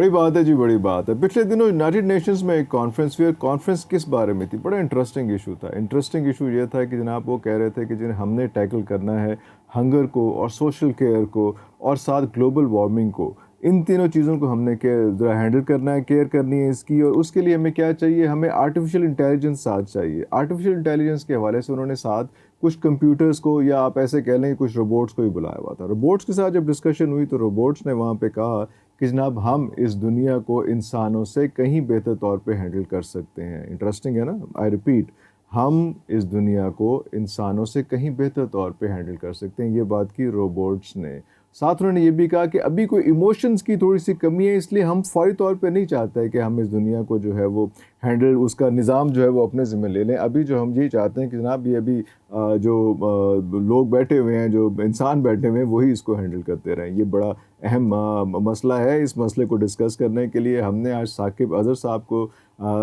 بڑی بات ہے جی، بڑی بات ہے. پچھلے دنوں یونائٹڈ نیشنز میں ایک کانفرنس کس بارے میں تھی؟ بڑا انٹرسٹنگ ایشو تھا. انٹرسٹنگ ایشو یہ تھا کہ جناب وہ کہہ رہے تھے کہ جنہیں ہم نے ٹیکل کرنا ہے ہنگر کو اور سوشل کیئر کو اور ساتھ گلوبل وارمنگ کو. ان تینوں چیزوں کو ہم نے ذرا ہینڈل کرنا ہے، کیئر کرنی ہے اس کی. اور اس کے لیے ہمیں کیا چاہیے؟ ہمیں آرٹیفیشیل انٹیلیجنس ساتھ چاہیے. آرٹیفیشیل انٹیلیجنس کے حوالے سے انہوں نے ساتھ کچھ کمپیوٹرز کو، یا آپ ایسے کہہ لیں کچھ روبوٹس کو ہی بلایا ہوا تھا. روبوٹس کے ساتھ جب ڈسکشن ہوئی تو روبوٹس نے وہاں پہ کہا کہ جناب ہم اس دنیا کو انسانوں سے کہیں بہتر طور پہ ہینڈل کر سکتے ہیں. انٹرسٹنگ ہے نا؟ آئی ریپیٹ، ہم اس دنیا کو انسانوں سے کہیں بہتر طور پہ ہینڈل کر سکتے ہیں. یہ بات کی روبوٹس نے. ساتھ انہوں نے یہ بھی کہا کہ ابھی کوئی ایموشنز کی تھوڑی سی کمی ہے، اس لیے ہم فوری طور پہ نہیں چاہتے کہ ہم اس دنیا کو جو ہے وہ ہینڈل، اس کا نظام جو ہے وہ اپنے ذمہ لے لیں. ابھی جو ہم یہی چاہتے ہیں کہ جناب یہ ابھی جو لوگ بیٹھے ہوئے ہیں، جو انسان بیٹھے ہوئے ہیں، وہی اس کو ہینڈل کرتے رہیں. یہ بڑا اہم مسئلہ ہے. اس مسئلے کو ڈسکس کرنے کے لیے ہم نے آج ثاقب اظہر صاحب کو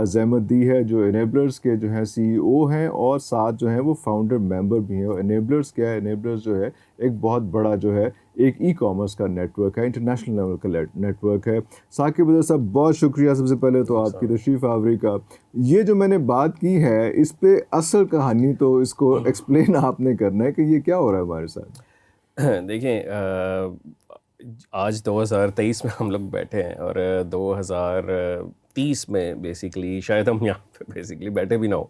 زحمت دی ہے، جو انیبلرز کے جو ہیں CEO ہیں اور ساتھ جو ہیں وہ فاؤنڈر ممبر بھی ہیں. اور انیبلرز کیا ہے؟ انیبلرز جو ہے ایک بہت بڑا جو ہے ایک ای کامرس کا نیٹ ورک ہے، انٹرنیشنل لیول کا نیٹ ورک ہے. ثاقب اظہر صاحب بہت شکریہ سب سے پہلے تو آپ کی تشریف آوری کا. یہ جو میں نے بات کی ہے اس پہ اصل کہانی تو اس کو ایکسپلین آپ نے کرنا ہے کہ یہ کیا ہو رہا ہے ہمارے ساتھ. دیکھیں، آج 2023 میں ہم لوگ بیٹھے ہیں اور 2030 میں بیسیکلی شاید ہم یہاں پہ بیسیکلی بیٹھے بھی نہ ہو.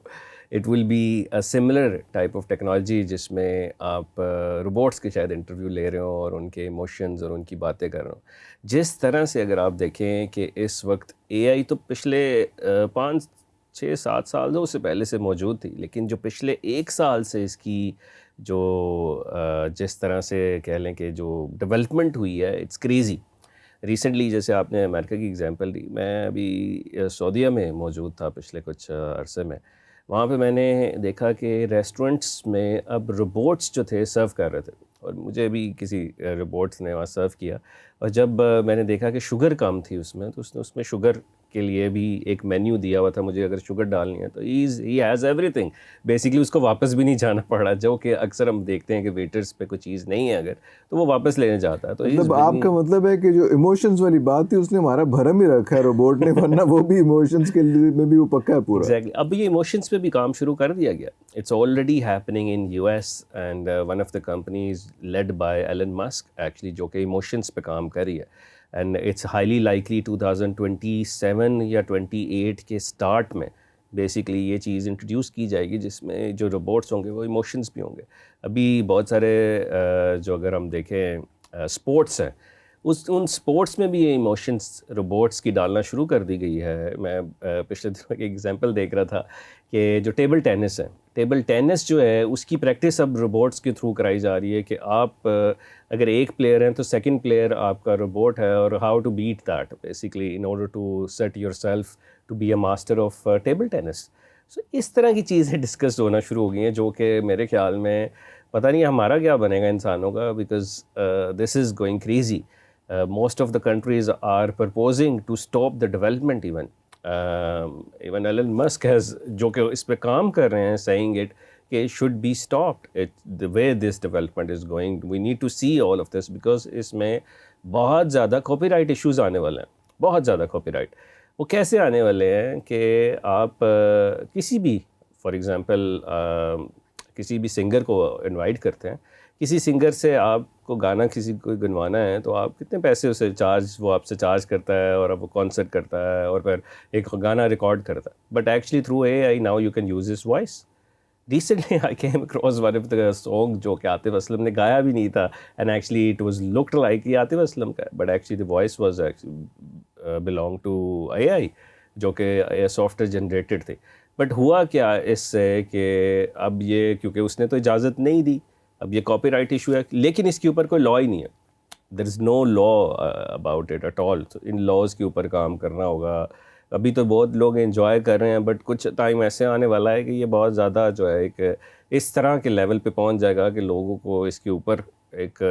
It will be a similar type of technology جس میں آپ روبوٹس کے شاید انٹرویو لے رہے ہوں اور ان کے ایموشنز اور ان کی باتیں کر رہے ہوں. جس طرح سے اگر آپ دیکھیں کہ اس وقت AI تو پچھلے 5-6-7 سال اس سے پہلے سے موجود تھی، لیکن جو پچھلے 1 سال سے اس کی جو جس طرح سے کہہ لیں کہ جو ڈیولپمنٹ ہوئی ہے، اٹس کریزی. ریسنٹلی جیسے آپ نے امریکہ کی ایگزامپل دی، میں ابھی سعودیہ میں موجود تھا پچھلے کچھ عرصے میں. وہاں پہ میں نے دیکھا کہ ریسٹورنٹس میں اب روبوٹس جو تھے سرو کر رہے تھے، اور مجھے بھی کسی روبوٹس نے وہاں سرو کیا. اور جب میں نے دیکھا کہ شوگر کم تھی اس میں، تو اس نے اس میں شوگر کے لیے بھی ایک مینیو دیا ہوا تھا. مجھے اگر شوگر ڈالنی ہے تو ہی ہیز ایوری تھنگ. بیسکلی اس کو واپس بھی نہیں جانا پڑا، جو کہ اکثر ہم دیکھتے ہیں کہ ویٹرز پہ کوئی چیز نہیں ہے اگر تو وہ واپس لینے جاتا ہے. تو مطلب آپ کا مطلب ہے کہ جو ایموشنز والی بات تھی اس نے ہمارا بھرم ہی رکھا ہے روبوٹ نے، ورنہ وہ بھی ایموشنز کے لیے میں بھی وہ پکا ہے پورا. ایگزیکٹلی. اب یہ ایموشنس پہ بھی کام شروع کر دیا گیا. It's already happening in US and one of the companies led by Elon Musk actually, جو کہ ایموشنس پہ کام کر رہی ہے. اینڈ اٹس ہائیلی لائکلی 2027 یا 28 کے اسٹارٹ میں بیسکلی یہ چیز انٹروڈیوس کی جائے گی، جس میں جو روبوٹس ہوں گے وہ ایموشنس بھی ہوں گے. ابھی بہت سارے جو اگر ہم دیکھیں اسپورٹس ہیں، ان سپورٹس میں بھی یہ ایموشنس روبوٹس کی ڈالنا شروع کر دی گئی ہے. میں پچھلے دنوں کی ایگزامپل دیکھ رہا تھا کہ جو ٹیبل ٹینس ہے، ٹیبل ٹینس جو ہے اس کی پریکٹس اب روبوٹس کے تھرو کرائی جا رہی ہے کہ آپ اگر ایک پلیئر ہیں تو سیکنڈ پلیئر آپ کا روبوٹ ہے، اور how to beat that basically in order to set yourself to be a master of table tennis. So اس طرح کی چیزیں ڈسکس ہونا شروع ہو گئی ہیں، جو کہ میرے خیال میں پتہ نہیں ہمارا کیا بنے گا انسانوں کا، because this is going crazy. Most of the countries are proposing to stop the development even. Even Elon Musk has جو کہ اس پہ کام کر رہے ہیں saying it کہ it should be stopped. The way this development is going, we need to see all of this because اس میں بہت زیادہ کاپی رائٹ ایشوز آنے والے ہیں، بہت زیادہ کاپی رائٹ. وہ کیسے آنے والے ہیں کہ آپ کسی بھی فار ایگزامپل کسی بھی سنگر کو انوائٹ کرتے ہیں، کسی سنگر سے آپ کو گانا کسی کو گنوانا ہے تو آپ کتنے پیسے اسے وہ آپ سے چارج کرتا ہے، اور اب وہ کانسرٹ کرتا ہے اور پھر ایک گانا ریکارڈ کرتا ہے. But actually through AI now you can use his voice. Recently I came across one of the song جو کہ عاطف اسلم نے گایا بھی نہیں تھا، and actually it was looked like یہ عاطف اسلم کا ہے، but actually the voice was belong to AI جو کہ سافٹ ویئر جنریٹڈ تھی. بٹ ہوا کیا اس سے کہ اب یہ کیونکہ اس نے تو اجازت نہیں دی، اب یہ کاپی رائٹ ایشو ہے، لیکن اس کے اوپر کوئی لا ہی نہیں ہے. There is no law about it at all. ان لاز کے اوپر کام کرنا ہوگا. ابھی تو بہت لوگ انجوائے کر رہے ہیں، بٹ کچھ ٹائم ایسے آنے والا ہے کہ یہ بہت زیادہ جو ہے ایک اس طرح کے لیول پہ پہنچ جائے گا کہ لوگوں کو اس کے اوپر ایک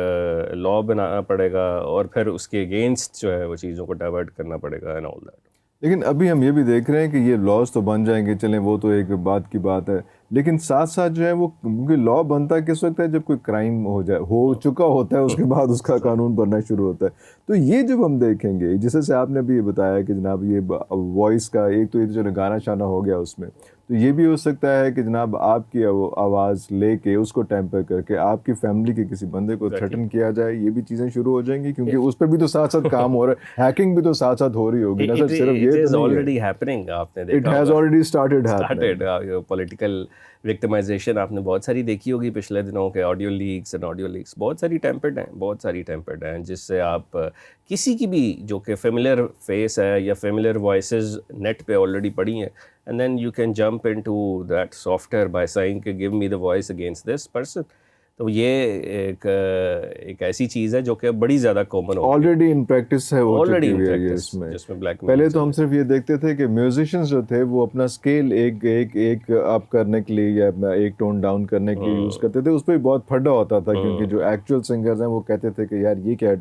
لا بنانا پڑے گا، اور پھر اس کے اگینسٹ جو ہے وہ چیزوں کو ڈائیورٹ کرنا پڑے گا اینڈ آل دیٹ. لیکن ابھی ہم یہ بھی دیکھ رہے ہیں کہ یہ لاز تو بن جائیں گے، چلیں وہ تو ایک بات کی بات ہے، لیکن ساتھ ساتھ جو ہے وہ کیونکہ لا بنتا ہے کس وقت ہے جب کوئی کرائم ہو چکا ہوتا ہے، اس کے بعد اس کا قانون بننا شروع ہوتا ہے. تو یہ جب ہم دیکھیں گے، جیسے سے آپ نے بھی یہ بتایا کہ جناب یہ وائس کا ایک تو یہ چلو گانا شانا ہو گیا اس میں، تو یہ بھی ہو سکتا ہے کہ جناب آپ کی آواز لے کے اس کو ٹیمپر کر کے آپ کی فیملی کے کسی بندے کو تھریٹن کیا جائے، یہ بھی چیزیں شروع ہو جائیں گی، کیونکہ اس پہ بھی تو ساتھ ساتھ کام ہو رہا ہے، ہیکنگ بھی تو ساتھ ساتھ ہو رہی ہوگی نا سر، صرف یہ It is تو نہیں already ہے. happening. آپ نے It دیکھا has ہوگا already started happening. Political victimization آپ نے بہت ساری دیکھی ہوگی پچھلے دنوں کے آڈیو لیکس بہت ساری ٹیمپرڈ ہیں جس سے آپ کسی کی بھی جو کہ فیملیئر فیس ہے یا فیملیئر وائسز نیٹ پہ آلریڈی پڑی ہیں، and then you can jump into that software by saying کہ give me the voice against this person. تو یہ ایک ایسی چیز ہے جو کہ بڑی زیادہ کامن ہو گئی آلریڈی ان پریکٹس ہے، ہو چکی ہوئی ہے یہ اس میں. جس میں بلیک پہلے تو ہم صرف یہ دیکھتے تھے کہ میوزیشینز جو تھے وہ اپنا اسکیل ایک اپ کرنے کے لیے یا ایک ٹون ڈاؤن کرنے کے لیے یوز کرتے تھے، اس پہ بہت پھڈا ہوتا تھا کیونکہ جو ایکچوئل سنگرز ہیں وہ کہتے تھے کہ یار یہ کیا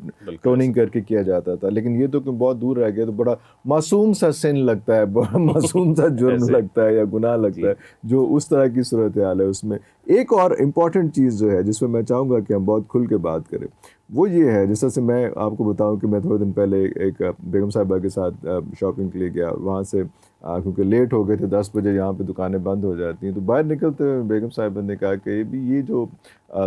ٹوننگ کر کے کیا جاتا تھا. لیکن یہ تو بہت دور رہ گیا، تو بڑا معصوم سا سن لگتا ہے، بڑا معصوم سا جرم لگتا ہے یا گناہ لگتا ہے جو اس طرح کی صورتحال ہے اس میں. ایک اور امپورٹنٹ چیز جو ہے جس میں چاہوں گا کہ ہم بہت کھل کے بات کریں وہ یہ ہے، جس طرح سے میں آپ کو بتاؤں کہ میں تھوڑے دن پہلے ایک بیگم صاحبہ کے ساتھ شاپنگ کے لیے گیا، وہاں سے کیونکہ لیٹ ہو گئے تھے، 10 بجے یہاں پہ دکانیں بند ہو جاتی ہیں، تو باہر نکلتے ہوئے بیگم صاحبہ نے کہا کہ یہ جو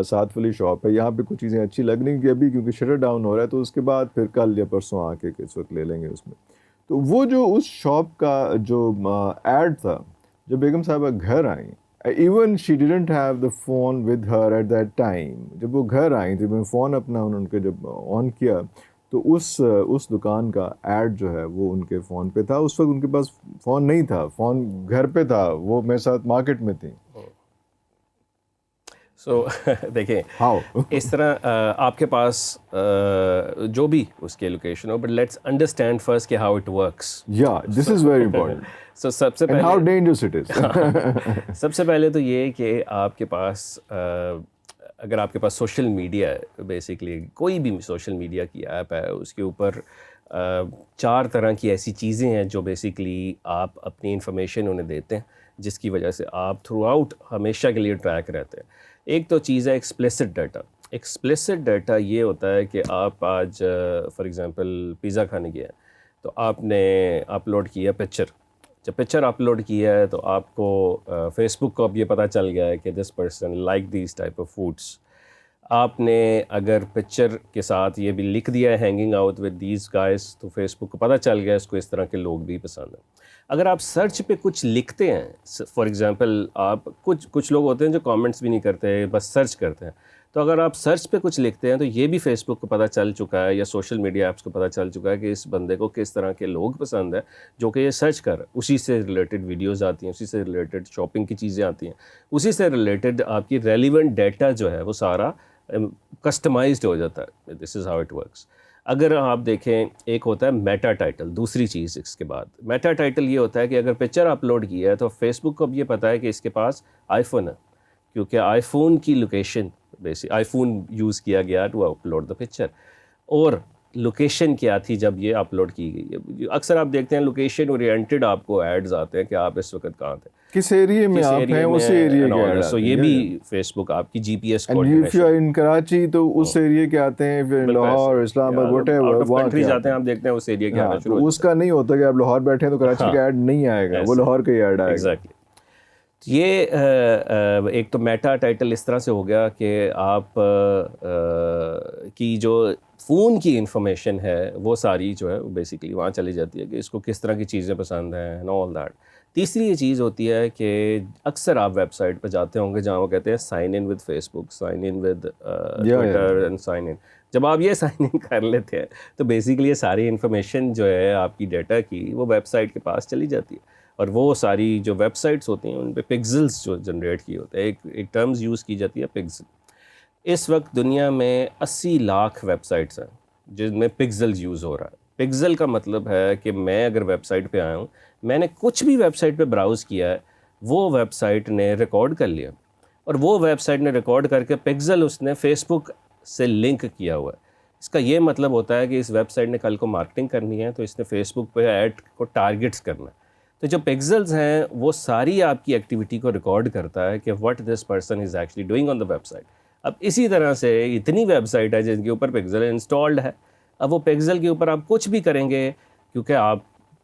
ساتھ والی شاپ ہے یہاں پہ کچھ چیزیں اچھی لگ رہی ہیں کہ ابھی کیونکہ شٹر ڈاؤن ہو رہا ہے تو اس کے بعد پھر کل یا پرسوں آ کے اس وقت لے لیں گے اس میں. تو وہ جو اس شاپ کا جو ایڈ تھا، جب بیگم صاحبہ گھر آئیں، even she didn't have the phone with her at that time, جب وہ گھر آئیں تو میں فون اپنا ان کے جب آن کیا تو اس دکان کا ایڈ جو ہے وہ ان کے فون پہ تھا. اس وقت ان کے پاس فون نہیں تھا، فون گھر پہ تھا، وہ میرے ساتھ مارکیٹ میں تھیں. سو دیکھیں ہاؤ اس طرح آپ کے پاس جو بھی اس کی location who, but let's understand first کہ ہاؤ اٹ ورکس. یا دس از ویری امپورٹنٹ سو سب سے اینڈ ہاؤ پہلے ڈینجرس اٹ از. سب سے پہلے تو یہ کہ آپ کے پاس اگر آپ کے پاس سوشل میڈیا ہے، بیسکلی کوئی بھی سوشل میڈیا کی ایپ ہے، اس کے اوپر 4 طرح کی ایسی چیزیں ہیں جو بیسکلی آپ اپنی انفارمیشن انہیں دیتے ہیں، جس کی وجہ سے آپ تھرو آؤٹ ہمیشہ کے لیے ٹریک رہتے ہیں. ایک تو چیز ہے ایکسپلیسٹ ڈیٹا. ایکسپلیسٹ ڈیٹا یہ ہوتا ہے کہ آپ آج فار ایگزامپل پیزا کھانے گئے ہیں تو آپ نے اپلوڈ کیا پکچر. جب پکچر اپلوڈ کیا ہے تو آپ کو فیس بک کو اب یہ پتہ چل گیا ہے کہ this person like these type of foods. آپ نے اگر پکچر کے ساتھ یہ بھی لکھ دیا ہے hanging out with these guys, تو فیس بک کو پتہ چل گیا اس کو اس طرح کے لوگ بھی پسند ہیں. اگر آپ سرچ پہ کچھ لکھتے ہیں، فار ایگزامپل آپ کچھ لوگ ہوتے ہیں جو کامنٹس بھی نہیں کرتے، بس سرچ کرتے ہیں، تو اگر آپ سرچ پہ کچھ لکھتے ہیں تو یہ بھی فیس بک کو پتہ چل چکا ہے یا سوشل میڈیا ایپس کو پتہ چل چکا ہے کہ اس بندے کو کس طرح کے لوگ پسند ہیں جو کہ یہ سرچ کر، اسی سے ریلیٹڈ ویڈیوز آتی ہیں، اسی سے ریلیٹڈ شاپنگ کی چیزیں آتی ہیں، اسی سے ریلیٹڈ آپ کی ریلیونٹ ڈیٹا جو ہے وہ سارا کسٹمائزڈ ہو جاتا ہے. This is how it works. اگر آپ دیکھیں ایک ہوتا ہے میٹا ٹائٹل، دوسری چیز اس کے بعد میٹا ٹائٹل یہ ہوتا ہے کہ اگر پکچر اپلوڈ کیا ہے تو فیس بک کو اب یہ پتہ ہے کہ اس کے پاس آئی فون ہے، کیونکہ آئی فون کی لوکیشن آئی فون یوز کیا گیا ٹو اپلوڈ دا پکچر. اور لوکیشن کیا تھی جب یہ اپلوڈ کی گئی؟ اکثر آپ دیکھتے ہیں لوکیشن اورینٹیڈ آپ کو ایڈز آتے ہیں کہ آپ اس وقت کہاں تھے، کس ایریے میں آپ ہیں، اسی ایریے کے ایڈ سو آتے یہ ہیں. بھی فیس بک آپ کی G P S and if you are in Karachi تو اس ایریے کے آتے ہیں، پھر لاہور، اسلام آباد، واٹ ایور وہاں کنٹری جاتے ہیں آپ دیکھتے ہیں اس ایریا کے آنا شروع تو اس کا نہیں ہوتا کہ آپ لاہور بیٹھے ہیں تو کراچی کا ایڈ نہیں آئے گا، وہ لاہور کا ہی ایڈ آئے گا. ایگزیکٹلی. یہ ایک تو میٹا ٹائٹل اس طرح سے ہو گیا کہ آپ کی جو فون کی انفارمیشن ہے وہ ساری جو ہے بیسکلی وہاں چلی جاتی ہے کہ اس کو کس طرح کی چیزیں پسند ہیں اینڈ آل دیٹ. تیسری یہ چیز ہوتی ہے کہ اکثر آپ ویب سائٹ پہ جاتے ہوں گے جہاں وہ کہتے ہیں sign in with Facebook, sign in with Twitter and sign in. جب آپ یہ سائن ان کر لیتے ہیں تو بیسکلی یہ ساری انفارمیشن جو ہے آپ کی ڈیٹا کی وہ ویب سائٹ کے پاس چلی جاتی ہے. اور وہ ساری جو ویب سائٹس ہوتی ہیں ان پہ پکسلز جو جنریٹ کیے ہوتے ہیں، ایک ٹرمز یوز کی جاتی ہے پکسل. اس وقت دنیا میں 80 لاکھ ویب سائٹس ہیں جن میں پکسلز یوز ہو رہا ہے. پکسل کا مطلب ہے کہ میں اگر ویب سائٹ پہ آیا ہوں، میں نے کچھ بھی ویب سائٹ پہ براؤز کیا ہے، وہ ویب سائٹ نے ریکارڈ کر لیا، اور وہ ویب سائٹ نے ریکارڈ کر کے پکسل اس نے فیس بک سے لنک کیا ہوا ہے. اس کا یہ مطلب ہوتا ہے کہ اس ویب سائٹ نے کل کو مارکیٹنگ کرنی ہے تو اس نے فیس بک پہ ایڈ کو ٹارگٹس کرنا ہے. تو جو پکسلز ہیں وہ ساری آپ کی ایکٹیویٹی کو ریکارڈ کرتا ہے کہ what this person is actually doing on the website. اب اسی طرح سے اتنی ویب سائٹ ہے جن کے اوپر پکسل انسٹالڈ ہے. اب وہ پکسل کے اوپر آپ کچھ بھی کریں گے کیونکہ آپ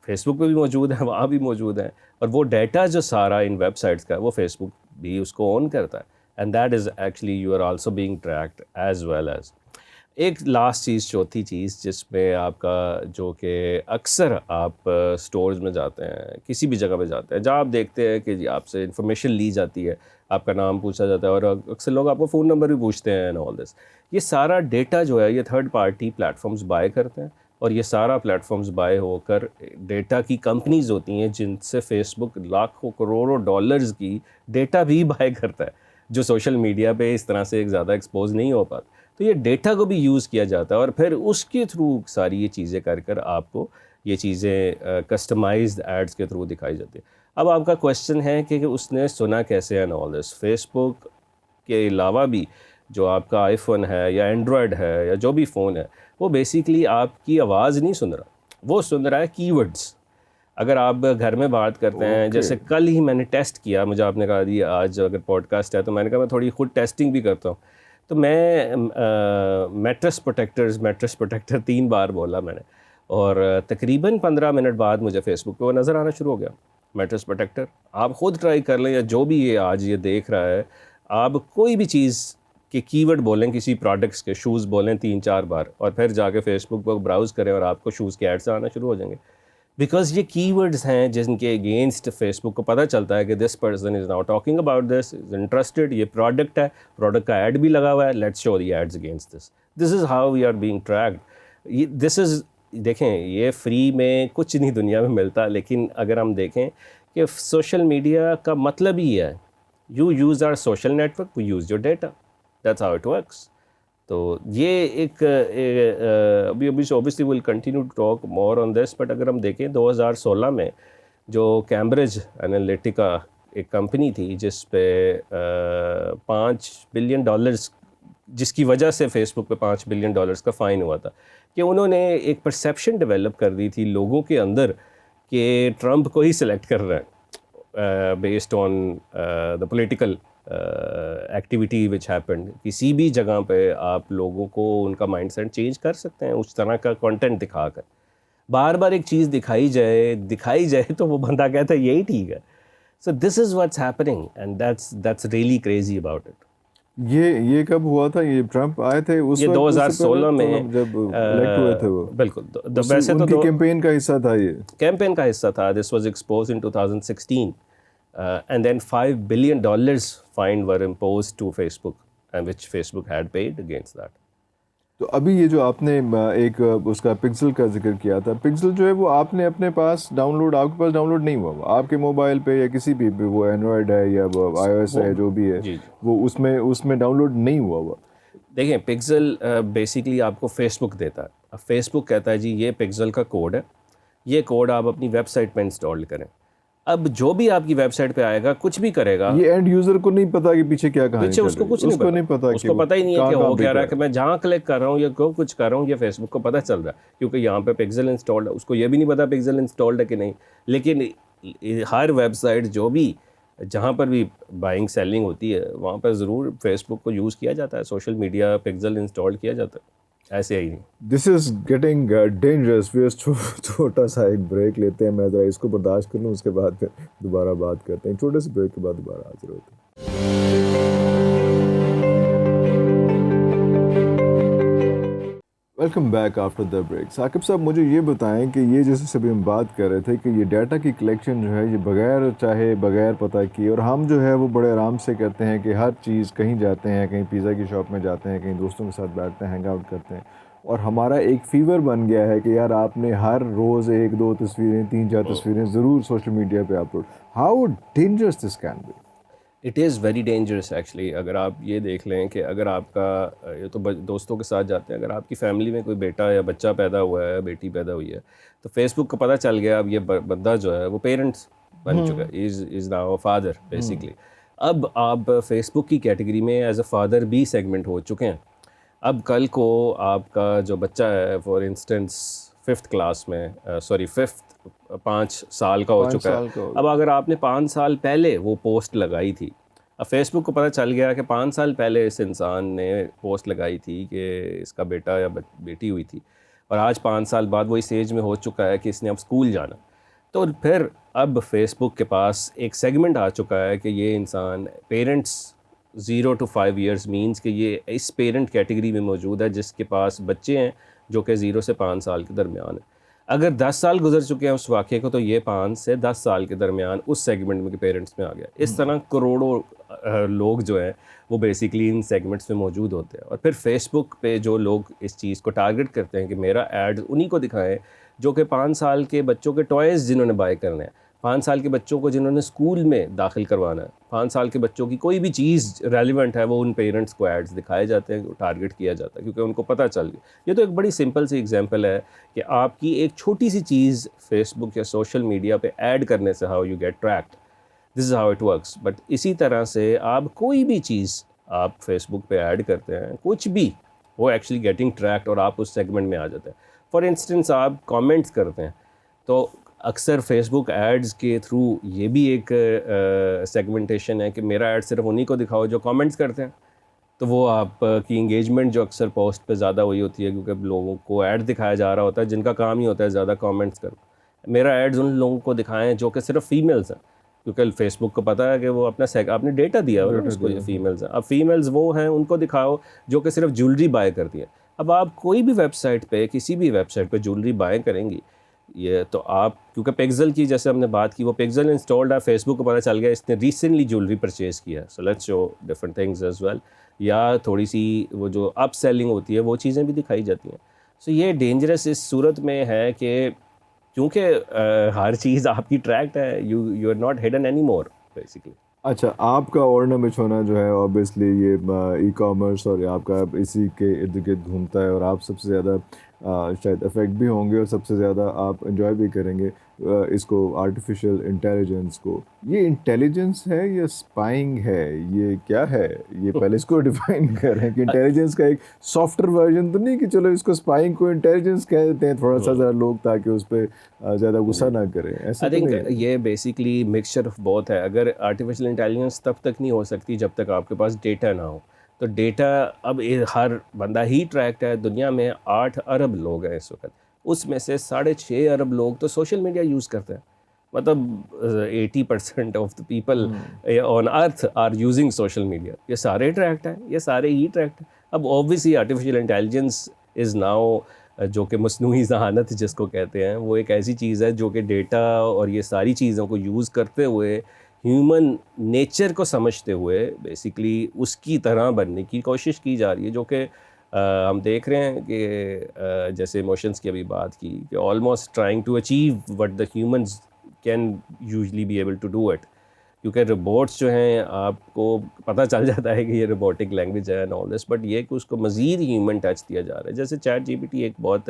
فیس بک پہ بھی موجود ہیں, وہاں بھی موجود ہیں, اور وہ ڈیٹا جو سارا ان ویب سائٹس کا وہ فیس بک بھی اس کو اون کرتا ہے. And that is actually you are also being tracked as well as. ایک لاسٹ چیز, چوتھی چیز, جس میں آپ کا جو کہ اکثر آپ اسٹورز میں جاتے ہیں, کسی بھی جگہ پہ جاتے ہیں جہاں آپ دیکھتے ہیں کہ جی آپ سے انفارمیشن لی جاتی ہے, آپ کا نام پوچھا جاتا ہے, اور اکثر لوگ آپ کو فون نمبر بھی پوچھتے ہیں اینڈ آل دس. یہ سارا ڈیٹا جو ہے یہ third party platforms buy کرتے ہیں, اور یہ سارا پلیٹ فارمز بائی ہو کر ڈیٹا کی کمپنیز ہوتی ہیں جن سے فیس بک لاکھوں کروڑوں ڈالرز کی ڈیٹا بھی بائی کرتا ہے, جو سوشل میڈیا پہ اس طرح سے ایک زیادہ ایکسپوز نہیں ہو پاتا. تو یہ ڈیٹا کو بھی یوز کیا جاتا ہے, اور پھر اس کے تھرو ساری یہ چیزیں کر کر آپ کو یہ چیزیں کسٹمائزڈ ایڈز کے تھرو دکھائی جاتی ہے. اب آپ کا کویشچن ہے کہ اس نے سنا کیسے اینڈ آل دس. فیس بک کے علاوہ بھی جو آپ کا آئی فون ہے یا اینڈرائڈ ہے یا جو بھی فون ہے, وہ بیسیکلی آپ کی آواز نہیں سن رہا, وہ سن رہا ہے کی ورڈز. اگر آپ گھر میں بات کرتے ہیں, جیسے کل ہی میں نے ٹیسٹ کیا, مجھے آپ نے کہا دی آج اگر پوڈ کاسٹ ہے تو میں نے کہا میں تھوڑی خود ٹیسٹنگ بھی کرتا ہوں. تو میں میٹرس پروٹیکٹر 3 بار بولا میں نے, اور تقریباً 15 منٹ بعد مجھے فیس بک پہ وہ نظر آنا شروع ہو گیا, میٹرس پروٹیکٹر. آپ خود ٹرائی کر لیں, یا جو بھی یہ آج یہ دیکھ رہا ہے, آپ کوئی بھی چیز کے کی ورڈ بولیں, کسی پروڈکٹس کے, شوز بولیں 3-4 بار, اور پھر جا کے فیس بک پر براؤز کریں اور آپ کو شوز کے ایڈس آنا شروع ہو جائیں گے. بیکاز یہ کی ورڈز ہیں جن کے اگینسٹ فیس بک کو پتہ چلتا ہے کہ this person is now talking about this, is interested, یہ پروڈکٹ ہے, پروڈکٹ کا ایڈ بھی لگا ہوا ہے, let's show the ads against this. This is how we are being tracked. This is, دیکھیں یہ فری میں کچھ نہیں دنیا میں ملتا, لیکن اگر ہم دیکھیں کہ سوشل میڈیا کا مطلب ہی ہے, you use our social network, we use your data, that's how it works. تو یہ ایک ابھی obviously will continue to talk more on this, but اگر ہم دیکھیں 2016 میں جو کیمبرج انالیٹیکا ایک کمپنی تھی جس پہ $5 بلین, جس کی وجہ سے فیس بک پہ $5 بلین کا فائن ہوا تھا, کہ انہوں نے ایک پرسیپشن ڈیولپ کر دی تھی لوگوں کے اندر کہ ٹرمپ کو ہی سلیکٹ کر رہا ہے based on the political activity which happened. کسی بھی جگہ پہ آپ لوگوں کو ان کا مائنڈ سیٹ چینج کر سکتے ہیں اس طرح کا کنٹینٹ دکھا کر. بار بار ایک چیز دکھائی جائے تو وہ بندہ کہتا ہے یہی ٹھیک ہے. So this is what's happening, and that's really crazy about it. یہ کب ہوا تھا؟ یہ ٹرمپ آئے تھے اس یہ 2016 میں جب الیکٹ ہوئے تھے وہ. بالکل, ویسے ان کی کیمپین کا حصہ تھا, یہ کیمپین کا حصہ تھا. This was exposed in 2016. And then $5 billion fine were imposed to Facebook, and which Facebook had paid against that. تو ابھی یہ جو آپ نے ایک اس کا پکسل کا ذکر کیا تھا, پکسل جو ہے وہ آپ نے اپنے پاس ڈاؤن لوڈ, آپ کے پاس ڈاؤن لوڈ نہیں ہوا, آپ کے موبائل پہ یا کسی بھی, وہ اینڈرائڈ ہے یا آئی او ایس ہے جو بھی ہے, وہ اس میں ڈاؤن لوڈ نہیں ہوا. دیکھیں پکسل بیسیکلی آپ کو فیس بک دیتا ہے. اب فیس بک کہتا ہے جی یہ پکسل کا کوڈ ہے, یہ کوڈ آپ اپنی ویب سائٹ پہ انسٹال کریں. اب جو بھی آپ کی ویب سائٹ پہ آئے گا, کچھ بھی کرے گا, یہ اینڈ یوزر کو نہیں پتا کہ پیچھے کیا کہانی پیچھے اس کو کچھ نہیں پتا, اس کو پتہ ہی نہیں ہے کہ ہو کیا رہا ہے, کہ میں جہاں کلک کر رہا ہوں یا کچھ کر رہا ہوں, یہ فیس بک کو پتہ چل رہا ہے کیونکہ یہاں پہ پکسل انسٹالڈ ہے. اس کو یہ بھی نہیں پتا پکسل انسٹالڈ ہے کہ نہیں, لیکن ہر ویب سائٹ جو بھی جہاں پر بھی بائنگ سیلنگ ہوتی ہے وہاں پر ضرور فیس بک کو یوز کیا جاتا ہے, سوشل میڈیا پکسل انسٹال کیا جاتا ہے, ایسے ہی نہیں. دس از گیٹنگ ڈینجرس. چھوٹا سا ایک بریک لیتے ہیں, میں ذرا اس کو برداشت کر لوں, اس کے بعد پھر دوبارہ بات کرتے ہیں. چھوٹے سے بریک کے بعد دوبارہ حاضر ہوتے ہیں. Welcome back after the break. Saqib صاحب مجھے یہ بتائیں کہ یہ جیسے سبھی ہم بات کر رہے تھے کہ یہ ڈیٹا کی کلیکشن جو ہے یہ بغیر پتہ کیے, اور ہم جو ہے وہ بڑے آرام سے کرتے ہیں کہ ہر چیز کہیں جاتے ہیں, کہیں پیزا کی شاپ میں جاتے ہیں, کہیں دوستوں کے ساتھ بیٹھتے ہیں, ہینگ آؤٹ کرتے ہیں, اور ہمارا ایک فیور بن گیا ہے کہ یار آپ نے ہر روز 1-2 تصویریں, 3-4 تصویریں ضرور سوشل میڈیا پہ اپلوڈ. How dangerous this can be? It is very dangerous actually. اگر آپ یہ دیکھ لیں کہ اگر آپ کا, یہ تو دوستوں کے ساتھ جاتے ہیں, اگر آپ کی فیملی میں کوئی بیٹا یا بچہ پیدا ہوا ہے, بیٹی پیدا ہوئی ہے, تو فیس بک کو پتہ چل گیا اب یہ بندہ جو ہے وہ پیرنٹس بن چکا ہے, از ناؤ فادر بیسیکلی. اب آپ فیس بک کی کیٹیگری میں ایز اے فادر بھی سیگمنٹ ہو چکے ہیں. اب کل کو آپ کا جو بچہ ہے, فار انسٹنس 5th کلاس میں سوری 5th 5 سال کا ہو 5 چکا سال ہے. کا ہو اب اگر آپ نے 5 سال پہلے وہ پوسٹ لگائی تھی, اب فیس بک کو پتہ چل گیا کہ 5 سال پہلے اس انسان نے پوسٹ لگائی تھی کہ اس کا بیٹا یا بیٹی ہوئی تھی, اور آج 5 سال بعد وہ اس ایج میں ہو چکا ہے کہ اس نے اب اسکول جانا, تو پھر اب فیس بک کے پاس ایک سیگمنٹ آ چکا ہے کہ یہ انسان پیرنٹس 0 to 5 years مینس کہ یہ اس پیرنٹ کیٹیگری میں موجود ہے جس کے پاس بچے ہیں جو کہ 0 سے 5 سال کے درمیان ہے. اگر 10 سال گزر چکے ہیں اس واقعے کو تو یہ 5 سے 10 سال کے درمیان اس سیگمنٹ میں کے پیرنٹس میں آ گیا. اس طرح کروڑوں لوگ جو ہیں وہ بیسیکلی ان سیگمنٹس میں موجود ہوتے ہیں. اور پھر فیس بک پہ جو لوگ اس چیز کو ٹارگٹ کرتے ہیں کہ میرا ایڈ انہی کو دکھائیں جو کہ 5 سال کے بچوں کے ٹوائز جنہوں نے بائی کرنے ہیں, 5 سال کے بچوں کو جنہوں نے اسکول میں داخل کروانا ہے, 5 سال کے بچوں کی کوئی بھی چیز ریلیونٹ ہے وہ ان پیرنٹس کو ایڈز دکھائے جاتے ہیں, ٹارگٹ کیا جاتا ہے کیونکہ ان کو پتہ چل گیا. یہ تو ایک بڑی سمپل سی ایگزامپل ہے کہ آپ کی ایک چھوٹی سی چیز فیس بک یا سوشل میڈیا پہ ایڈ کرنے سے how you get tracked, this is how it works. But اسی طرح سے آپ کوئی بھی چیز آپ فیس بک پہ ایڈ کرتے ہیں کچھ بھی, وہ ایکچولی گیٹنگ ٹریکڈ اور آپ اس سیگمنٹ میں آ جاتے ہیں. فار انسٹنس آپ کامنٹس کرتے ہیں تو اکثر فیس بک ایڈز کے تھرو یہ بھی ایک سیگمنٹیشن ہے کہ میرا ایڈ صرف انہی کو دکھاؤ جو کامنٹس کرتے ہیں, تو وہ آپ کی انگیجمنٹ جو اکثر پوسٹ پہ زیادہ ہوئی ہوتی ہے کیونکہ لوگوں کو ایڈ دکھایا جا رہا ہوتا ہے جن کا کام ہی ہوتا ہے زیادہ کامنٹس کرنا. میرا ایڈز ان لوگوں کو دکھائیں جو کہ صرف فیمیلز ہیں کیونکہ فیس بک کو پتہ ہے کہ وہ اپنا آپ نے ڈیٹا دیا ہوا نا اس کو, یہ فیمیلز ہیں. اب فیمیلز وہ ہیں ان کو دکھاؤ جو کہ صرف جولری بائی کرتی ہیں. اب آپ کوئی بھی ویب سائٹ پہ کسی بھی ویب سائٹ پہ جولری بائی کریں گی یہ تو آپ کیونکہ پکزل کی جیسے ہم نے بات کی وہ پکزل انسٹالڈ ہے, فیس بک کو پتہ چل گیا اس نے ریسنٹلی جولری پرچیز کیا ہے, so let's show different things as well, یا تھوڑی سی وہ جو اپ سیلنگ ہوتی ہے وہ چیزیں بھی دکھائی جاتی ہیں. سو یہ ڈینجرس اس صورت میں ہے کہ کیونکہ ہر چیز آپ کی ٹریکڈ ہے, you are not hidden any more basically. اچھا, آپ کا اوڑھنا بچھونا جو ہے اوبیسلی یہ ای کامرس اور آپ کا اسی کے ارد گرد گھومتا ہے, اور آپ سب سے زیادہ شاید افیکٹ بھی ہوں گے اور سب سے زیادہ آپ انجوائے بھی کریں گے اس کو, آرٹیفیشیل انٹیلیجنس کو. یہ انٹیلیجنس ہے یا اسپائنگ ہے, یہ کیا ہے؟ یہ پہلے اس کو ڈیفائن کریں کہ انٹیلیجنس کا ایک سافٹ ویئر ورژن تو نہیں کہ چلو اس کو اسپائنگ کو انٹیلیجنس کہہ دیتے ہیں تھوڑا سا ذرا لوگ تاکہ اس پہ زیادہ غصہ نہ کریں, ایسا آئی تو تھنک نہیں؟ یہ بیسکلی مکسچر آف بوتھ ہے. اگر آرٹیفیشیل انٹیلیجنس تب تک نہیں ہو سکتی جب تک آپ کے پاس ڈیٹا نہ ہو. تو ڈیٹا اب ہر بندہ ہی ٹریکڈ ہے. دنیا میں 8 ارب لوگ ہیں اس وقت, اس میں سے 6.5 ارب لوگ تو سوشل میڈیا یوز کرتے ہیں. مطلب 80% of the people on earth are using social media. یہ سارے ٹریکڈ ہیں, یہ سارے ہی ٹریکڈ ہیں. اب obviously artificial intelligence is now جو کہ مصنوعی ذہانت جس کو کہتے ہیں, وہ ایک ایسی چیز ہے جو کہ ڈیٹا اور یہ ساری چیزوں کو یوز کرتے ہوئے ہیومن نیچر کو سمجھتے ہوئے بیسیکلی اس کی طرح بننے کی کوشش کی جا رہی ہے, جو کہ ہم دیکھ رہے ہیں کہ جیسے ایموشنس کی ابھی بات کی کہ almost trying to achieve what the humans can usually be able to do it. کیونکہ روبوٹس جو ہیں آپ کو پتہ چل جاتا ہے کہ یہ روبوٹک لینگویج ہے اینڈ آل دس, بٹ یہ کہ اس کو مزید ہیومن ٹچ دیا جا رہا ہے. جیسے چیٹ جی پی ٹی ایک بہت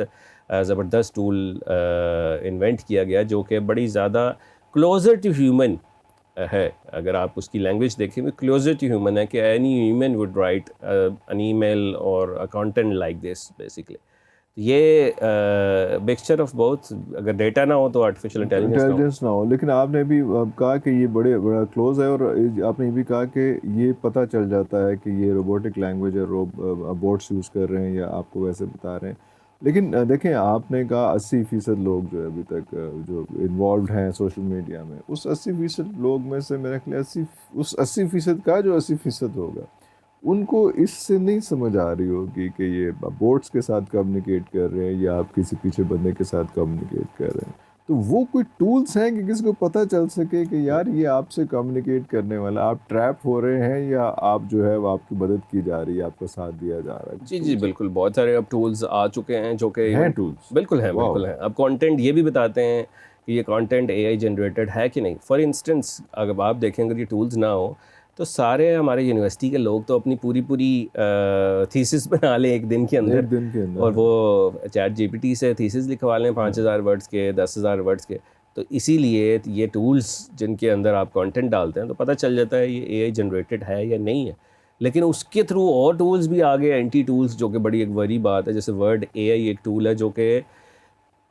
زبردست ٹول انوینٹ کیا گیا جو کہ بڑی زیادہ کلوزر ٹو ہیومن ہے. اگر آپ اس کی لینگویج دیکھیں تو کلوزر ٹو ہیومن ہے کہ any human would write an email اور کانٹینٹ لائک دس بیسکلی. یہ مکسچر آف بوتھ, اگر ڈیٹا نہ ہو تو آرٹیفیشیل انٹیلیجنس نہ ہو. لیکن آپ نے بھی کہا کہ یہ بڑا کلوز ہے, اور آپ نے یہ بھی کہا کہ یہ پتہ چل جاتا ہے کہ یہ روبوٹک لینگویج ہے, روبوٹس یوز کر رہے ہیں یا آپ کو ویسے بتا رہے ہیں. لیکن دیکھیں, آپ نے کہا 80% لوگ جو ہے ابھی تک جو انوالوڈ ہیں سوشل میڈیا میں, اس 80% لوگ میں سے میرا خیال اس 80% کا جو 80% ہوگا ان کو اس سے نہیں سمجھ آ رہی ہوگی کہ یہ بوٹس کے ساتھ کمیونیکیٹ کر رہے ہیں یا آپ کسی پیچھے بندے کے ساتھ کمیونیکیٹ کر رہے ہیں. تو وہ کوئی ٹولز ہیں کہ کسی کو پتہ چل سکے کہ یار یہ آپ سے کمیونیکیٹ کرنے والا, آپ ٹریپ ہو رہے ہیں یا آپ جو ہے وہ آپ کی مدد کی جا رہی ہے, آپ کا ساتھ دیا جا رہا ہے؟ جی بالکل, بہت سارے اب ٹولز آ چکے ہیں جو کہ ہیں ٹولز. بالکل ہیں. اب کانٹینٹ یہ بھی بتاتے ہیں کہ یہ کانٹینٹ اے آئی جنریٹڈ ہے کہ نہیں. فار انسٹنس اگر آپ دیکھیں اگر یہ ٹولز نہ ہو تو سارے ہمارے یونیورسٹی کے لوگ تو اپنی پوری تھیسس بنا لیں ایک دن کے اندر, اور وہ چیٹ جی پی ٹی سے تھیسس لکھوا لیں 5000 ورڈس کے 10,000 ورڈس کے. تو اسی لیے یہ ٹولز جن کے اندر آپ کانٹینٹ ڈالتے ہیں تو پتہ چل جاتا ہے یہ اے آئی جنریٹڈ ہے یا نہیں ہے. لیکن اس کے تھرو اور ٹولز بھی آ گئے, اینٹی ٹولز, جو کہ بڑی ایک بڑی بات ہے. جیسے ورڈ اے آئی ایک ٹول ہے جو کہ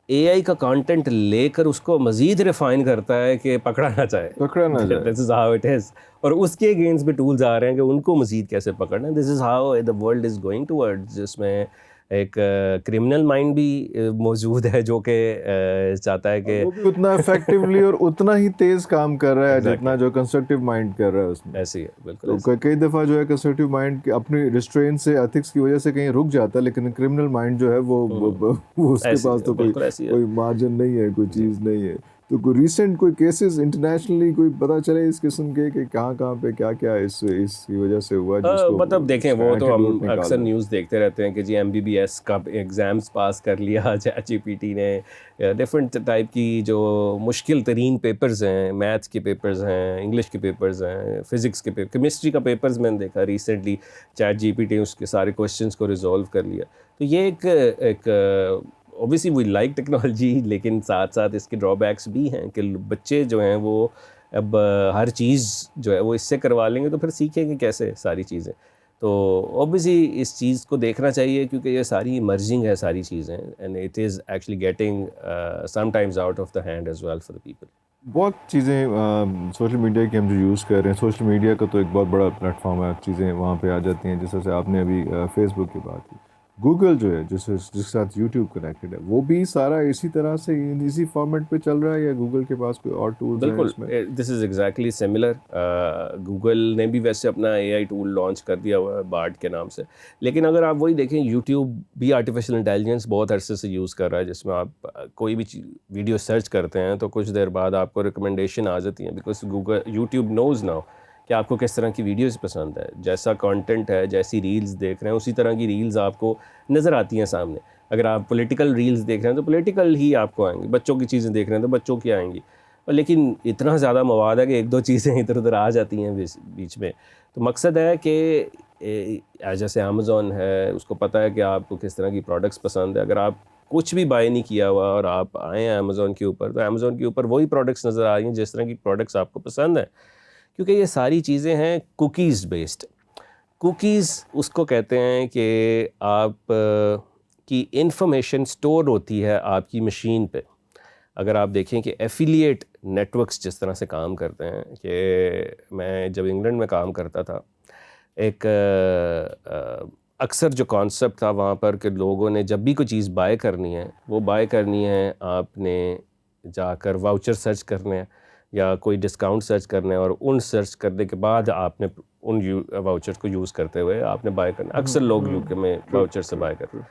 اے آئی کا کانٹینٹ لے کر اس کو مزید ریفائن کرتا ہے کہ پکڑا نہ جائے. پکڑا نہ جائے. دس از ہاؤ اٹ از. اور اس کے اگینسٹ بھی ٹولز آ رہے ہیں کہ ان کو مزید کیسے پکڑنا. This is how the world is going towards, جس میں ایک کرمنل مائنڈ بھی موجود ہے جو کہ چاہتا ہے کہ وہ بھی اتنا افیکٹولی اور اتنا ہی تیز کام کر رہا ہے جتنا جو کنسٹرکٹیو مائنڈ کر رہا ہے اس میں. ایسے ہی ہے, بالکل. تو کئی دفعہ جو ہے کنسٹرکٹیو مائنڈ اپنی ریسٹرین سے ایتھکس کی وجہ سے کہیں رک جاتا ہے, لیکن کرمنل مائنڈ جو ہے وہ اس کے پاس تو کوئی مارجن نہیں ہے, کوئی چیز نہیں ہے. تو کوئی ریسنٹ کوئی کیسز انٹرنیشنلی کوئی پتہ چلے اس قسم کے کہ کہاں پہ کیا کیا اس کی وجہ سے ہوا؟ مطلب دیکھیں, وہ تو ہم اکثر نیوز دیکھتے رہتے ہیں کہ جی MBBS کا ایگزامس پاس کر لیا چیٹ جی پی ٹی نے. ڈفرینٹ ٹائپ کی جو مشکل ترین پیپرز ہیں, میتھس کے پیپرز ہیں, انگلش کے پیپرز ہیں, فزکس کے پیپر, کیمسٹری کا پیپرز میں نے دیکھا recently chat G P T اس کے سارے کوشچنس کو ریزولو کر لیا. تو یہ ایک اوبیسلی وی لائک ٹیکنالوجی, لیکن ساتھ ساتھ اس کے ڈرا بیکس بھی ہیں کہ بچے جو ہیں وہ اب ہر چیز جو ہے وہ اس سے کروا لیں گے تو پھر سیکھیں گے کیسے ساری چیزیں. تو اوبیسلی اس چیز کو دیکھنا چاہیے کیونکہ یہ ساری ایمرجنگ ہے ساری چیزیں, and it is actually getting sometimes out of the hand as well for the people. بہت چیزیں سوشل میڈیا کی ہم جو یوز کر رہے ہیں, سوشل میڈیا کا تو ایک بہت بڑا پلیٹ فارم ہے, چیزیں وہاں پہ آ جاتی ہیں. جیسے سے آپ نے ابھی فیس بک کی بات کی, گوگل جو ہے جس کے ساتھ یوٹیوب کنیکٹڈ ہے, وہ بھی سارا اسی طرح سے اسی فارمیٹ پہ چل رہا ہے, یا گوگل کے پاس کوئی اور ٹولز ہیں اس میں؟ بالکل, دس از ایگزیکٹلی سملر. گوگل نے بھی ویسے اپنا اے آئی ٹول لانچ کر دیا ہوا ہے بارڈ کے نام سے, لیکن اگر آپ وہی دیکھیں یوٹیوب بھی آرٹیفیشیل انٹیلیجنس بہت عرصے سے یوز کر رہا ہے, جس میں آپ کوئی بھی ویڈیو سرچ کرتے ہیں تو کچھ دیر بعد آپ کو ریکمنڈیشن آ جاتی ہیں, بیکاز یوٹیوب نوز ناؤ کہ آپ کو کس طرح کی ویڈیوز پسند ہے, جیسا کانٹینٹ ہے, جیسی ریلز دیکھ رہے ہیں اسی طرح کی ریلز آپ کو نظر آتی ہیں سامنے. اگر آپ پولیٹیکل ریلز دیکھ رہے ہیں تو پولیٹیکل ہی آپ کو آئیں گی, بچوں کی چیزیں دیکھ رہے ہیں تو بچوں کی آئیں گی. لیکن اتنا زیادہ مواد ہے کہ ایک دو چیزیں ادھر ادھر آ جاتی ہیں بیچ میں. تو مقصد ہے کہ جیسے امیزون ہے, اس کو پتہ ہے کہ آپ کو کس طرح کی پروڈکٹس پسند ہے. اگر آپ کچھ بھی بائی نہیں کیا ہوا اور آپ آئے ہیں امیزون کے اوپر, تو امیزون کے اوپر وہی پروڈکٹس نظر آ رہی ہیں جس طرح کی پروڈکٹس آپ کو پسند ہیں, کیونکہ یہ ساری چیزیں ہیں کوکیز بیسڈ. کوکیز اس کو کہتے ہیں کہ آپ کی انفارمیشن سٹور ہوتی ہے آپ کی مشین پہ. اگر آپ دیکھیں کہ ایفیلیٹ نیٹ ورکس جس طرح سے کام کرتے ہیں, کہ میں جب انگلینڈ میں کام کرتا تھا, ایک اکثر جو کانسیپٹ تھا وہاں پر کہ لوگوں نے جب بھی کوئی چیز بائی کرنی ہے, وہ بائی کرنی ہے آپ نے جا کر واؤچر سرچ کرنے ہیں یا کوئی ڈسکاؤنٹ سرچ کرنا ہے, اور ان سرچ کرنے کے بعد آپ نے ان واؤچر کو یوز کرتے ہوئے آپ نے بائی کرنا. اکثر لوگ یو کے میں واؤچر سے بائی کرتے ہیں.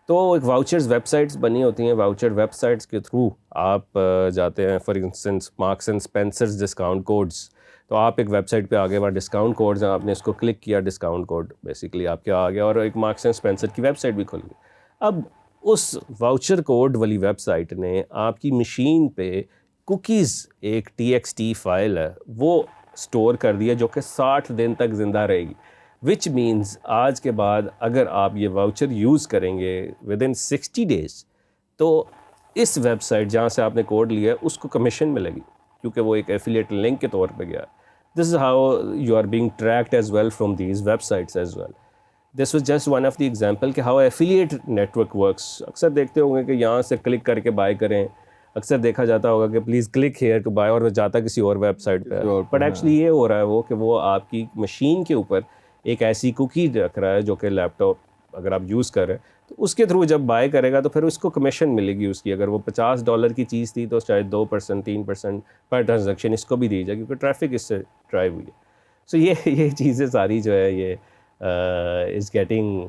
تو ایک واؤچرز ویب سائٹس بنی ہوتی ہیں, واؤچر ویب سائٹس کے تھرو آپ جاتے ہیں. For instance Marks and Spencers discount codes, تو آپ ایک ویب سائٹ پہ آ گئے, وہاں ڈسکاؤنٹ کوڈز ہیں, آپ نے اس کو کلک کیا, ڈسکاؤنٹ کوڈ بیسیکلی آپ کے آ گیا, اور ایک مارکس اینڈ اسپینسر کی ویب سائٹ بھی کھل گئی. اب اس واؤچر کوڈ والی ویب سائٹ نے آپ کی مشین پہ کوکیز, ایک TXT فائل ہے, وہ سٹور کر دیا جو کہ 60 دن تک زندہ رہے گی. وچ مینز آج کے بعد اگر آپ یہ واؤچر یوز کریں گے ودن 60 days, تو اس ویب سائٹ جہاں سے آپ نے کوڈ لیا ہے اس کو کمیشن ملے گی, کیونکہ وہ ایک ایفیلیٹ لنک کے طور پہ گیا. This is how you are being tracked as well from these websites as well. This was just one of the example کہ how affiliate network works. اکثر دیکھتے ہوں گے کہ یہاں سے کلک کر کے بائی کریں, اکثر دیکھا جاتا ہوگا کہ please click here to buy, اور وہ جاتا کسی اور ویب سائٹ پہ. بٹ ایکچولی یہ ہو رہا ہے وہ کہ وہ آپ کی مشین کے اوپر ایک ایسی کوکی رکھ رہا ہے جو کہ لیپ ٹاپ اگر آپ یوز کر رہے ہیں تو اس کے تھرو جب بائی کرے گا تو پھر اس کو کمیشن ملے گی اس کی. اگر وہ $50 کی چیز تھی تو شاید 2% 3% پر ٹرانزیکشن اس کو بھی دی جائے, کیونکہ ٹریفک اس سے ڈرائیو ہوئی ہے. سو یہ چیزیں ساری جو ہے یہ is getting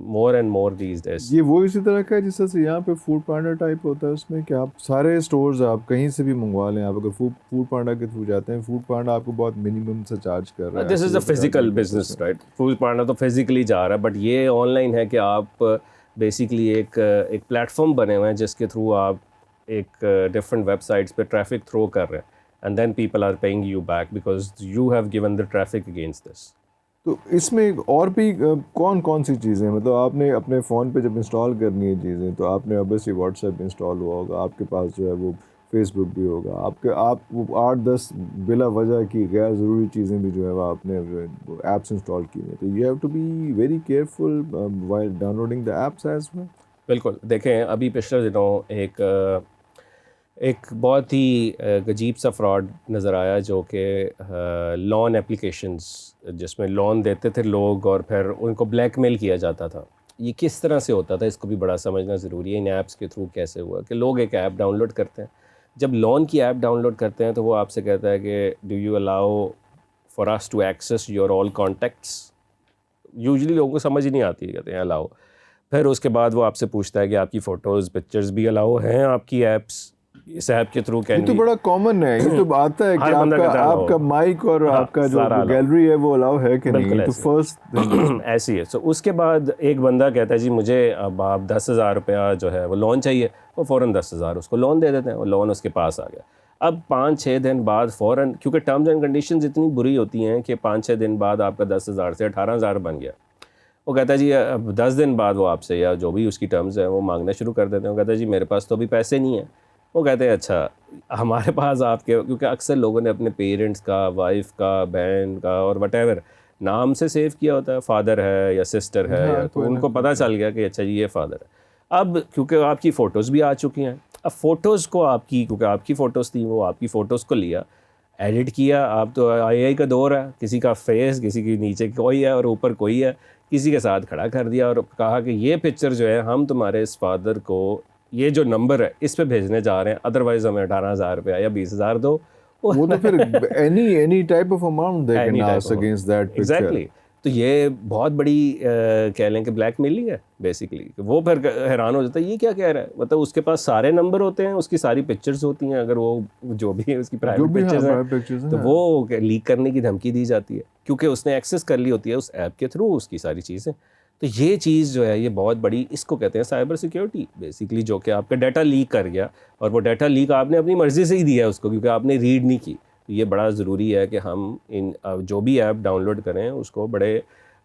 more and more these days. یہ وہ اسی طرح کا ہے جس طرح سے یہاں پہ فوڈ پانڈا ٹائپ ہوتا ہے, اس میں کہ آپ سارے اسٹورز آپ کہیں سے بھی منگوا لیں. آپ اگر فوڈ پانڈا کے تھرو جاتے ہیں, فوڈ پانڈا آپ کو بہت منیمم سے چارج کر رہا ہے. This is a physical business right. Foodpanda تو فزیکلی جا رہا ہے, بٹ یہ آن لائن ہے کہ آپ بیسیکلی ایک پلیٹ فارم بنے ہوئے ہیں جس کے تھرو آپ ایک ڈفرینٹ ویب سائٹس پہ ٹریفک تھرو کر رہے ہیں, and then people are paying you back because you have given the traffic against this. تو اس میں اور بھی کون سی چیزیں, مطلب آپ نے اپنے فون پہ جب انسٹال کرنی ہے چیزیں تو آپ نے اوبیسلی واٹس ایپ انسٹال ہوا ہوگا, آپ کے پاس جو ہے وہ فیس بک بھی ہوگا, آپ وہ 8-10 بلا وجہ کی غیر ضروری چیزیں بھی جو ہے وہ آپ نے ایپس انسٹال کی ہیں. تو you have to be very careful while downloading the apps as well. بالکل. دیکھیں ابھی پچھلے دنوں ایک بہت ہی عجیب سا فراڈ نظر آیا جو کہ لون اپلیکیشنز جس میں لون دیتے تھے لوگ اور پھر ان کو بلیک میل کیا جاتا تھا. یہ کس طرح سے ہوتا تھا اس کو بھی بڑا سمجھنا ضروری ہے. ان ایپس کے تھرو کیسے ہوا کہ لوگ ایک ایپ ڈاؤن لوڈ کرتے ہیں, جب لون کی ایپ ڈاؤن لوڈ کرتے ہیں تو وہ آپ سے کہتا ہے کہ do you allow for us to access your all contacts. Usually لوگوں کو سمجھ ہی نہیں آتی, کہتے ہیں الاؤ. پھر اس کے بعد وہ آپ سے پوچھتا ہے کہ آپ کی فوٹوز پکچرز بھی الاؤ ہیں آپ کی ایپس اس ایپ کے تھرو یہ کین تو بھی. بڑا کامن ہے, یہ تو آتا ہے کہ ہر بندہ کہتا ہے آپ کا مائک اور ہاں آپ کا جو سارا الاؤ, گیلری ہے وہ الاؤ ہے کہ نہیں, بالکل تو ایسے فرسٹ ایسی ہے. سو اس کے بعد ایک بندہ کہتا ہے جی مجھے اب آپ 10,000 روپیہ جو ہے وہ لون چاہیے, وہ فوراً 10,000 اس کو لون دے دیتے ہیں, وہ لون اس کے پاس آ گیا. اب 5-6 دن بعد فوراً, کیونکہ ٹرمز اینڈ کنڈیشنز اتنی بری ہوتی ہیں کہ 5-6 دن بعد آپ کا 10,000 سے 18,000 بن گیا. وہ کہتا ہے جی اب 10 دن بعد وہ آپ سے یا جو بھی اس کی ٹرمز ہیں وہ مانگنا شروع کر دیتے ہیں. وہ کہتا ہے جی میرے پاس تو ابھی پیسے نہیں ہیں. وہ کہتے ہیں اچھا ہمارے پاس آپ کے, کیونکہ اکثر لوگوں نے اپنے پیرنٹس کا, وائف کا, بہن کا اور وٹ ایور نام سے سیو کیا ہوتا ہے, فادر ہے یا سسٹر ہے, ہاں یا تو کوئی ان نہ کو پتہ چل گیا کہ اچھا جی یہ فادر ہے. اب کیونکہ آپ کی فوٹوز بھی آ چکی ہیں, اب فوٹوز کو آپ کی, کیونکہ آپ کی فوٹوز تھیں, وہ آپ کی فوٹوز کو لیا, ایڈٹ کیا. آپ تو آئی کا دور ہے, کسی کا فیس کسی کی نیچے کوئی ہے اور اوپر کوئی ہے, کسی کے ساتھ کھڑا کر دیا اور کہا کہ یہ پکچر جو ہے ہم تمہارے اس فادر کو یہ جو نمبر ہے اس پہ بھیجنے جا رہے ہیں, ادروائز ہمیں 18,000 روپیہ یا 20,000 دو. وہ تو پھر any type of amount they can any type ask of against that picture. Exactly. تو یہ بہت بڑی کہہ لیں کہ بلیک میلنگ ہے بیسیکلی. وہ پھر حیران ہو جاتا ہے یہ کیا کہہ رہا ہے, مطلب اس کے پاس سارے نمبر ہوتے ہیں, اس کی ساری پکچرز ہوتی ہیں, اگر وہ جو بھی اس کی جو پرائیویٹ بھی ہاں پکچرز ہیں پرائیویٹ پکچرز تو ہیں, وہ لیک کرنے کی دھمکی دی جاتی ہے کیونکہ اس نے ایکسیس کر لی ہوتی ہے اس ایپ کے تھرو اس کی ساری چیزیں. تو یہ چیز جو ہے یہ بہت بڑی, اس کو کہتے ہیں سائبر سیکیورٹی بیسیکلی, جو کہ آپ کا ڈیٹا لیک کر گیا اور وہ ڈیٹا لیک آپ نے اپنی مرضی سے ہی دیا ہے اس کو کیونکہ آپ نے ریڈ نہیں کی. یہ بڑا ضروری ہے کہ ہم ان جو بھی ایپ ڈاؤن لوڈ کریں اس کو بڑے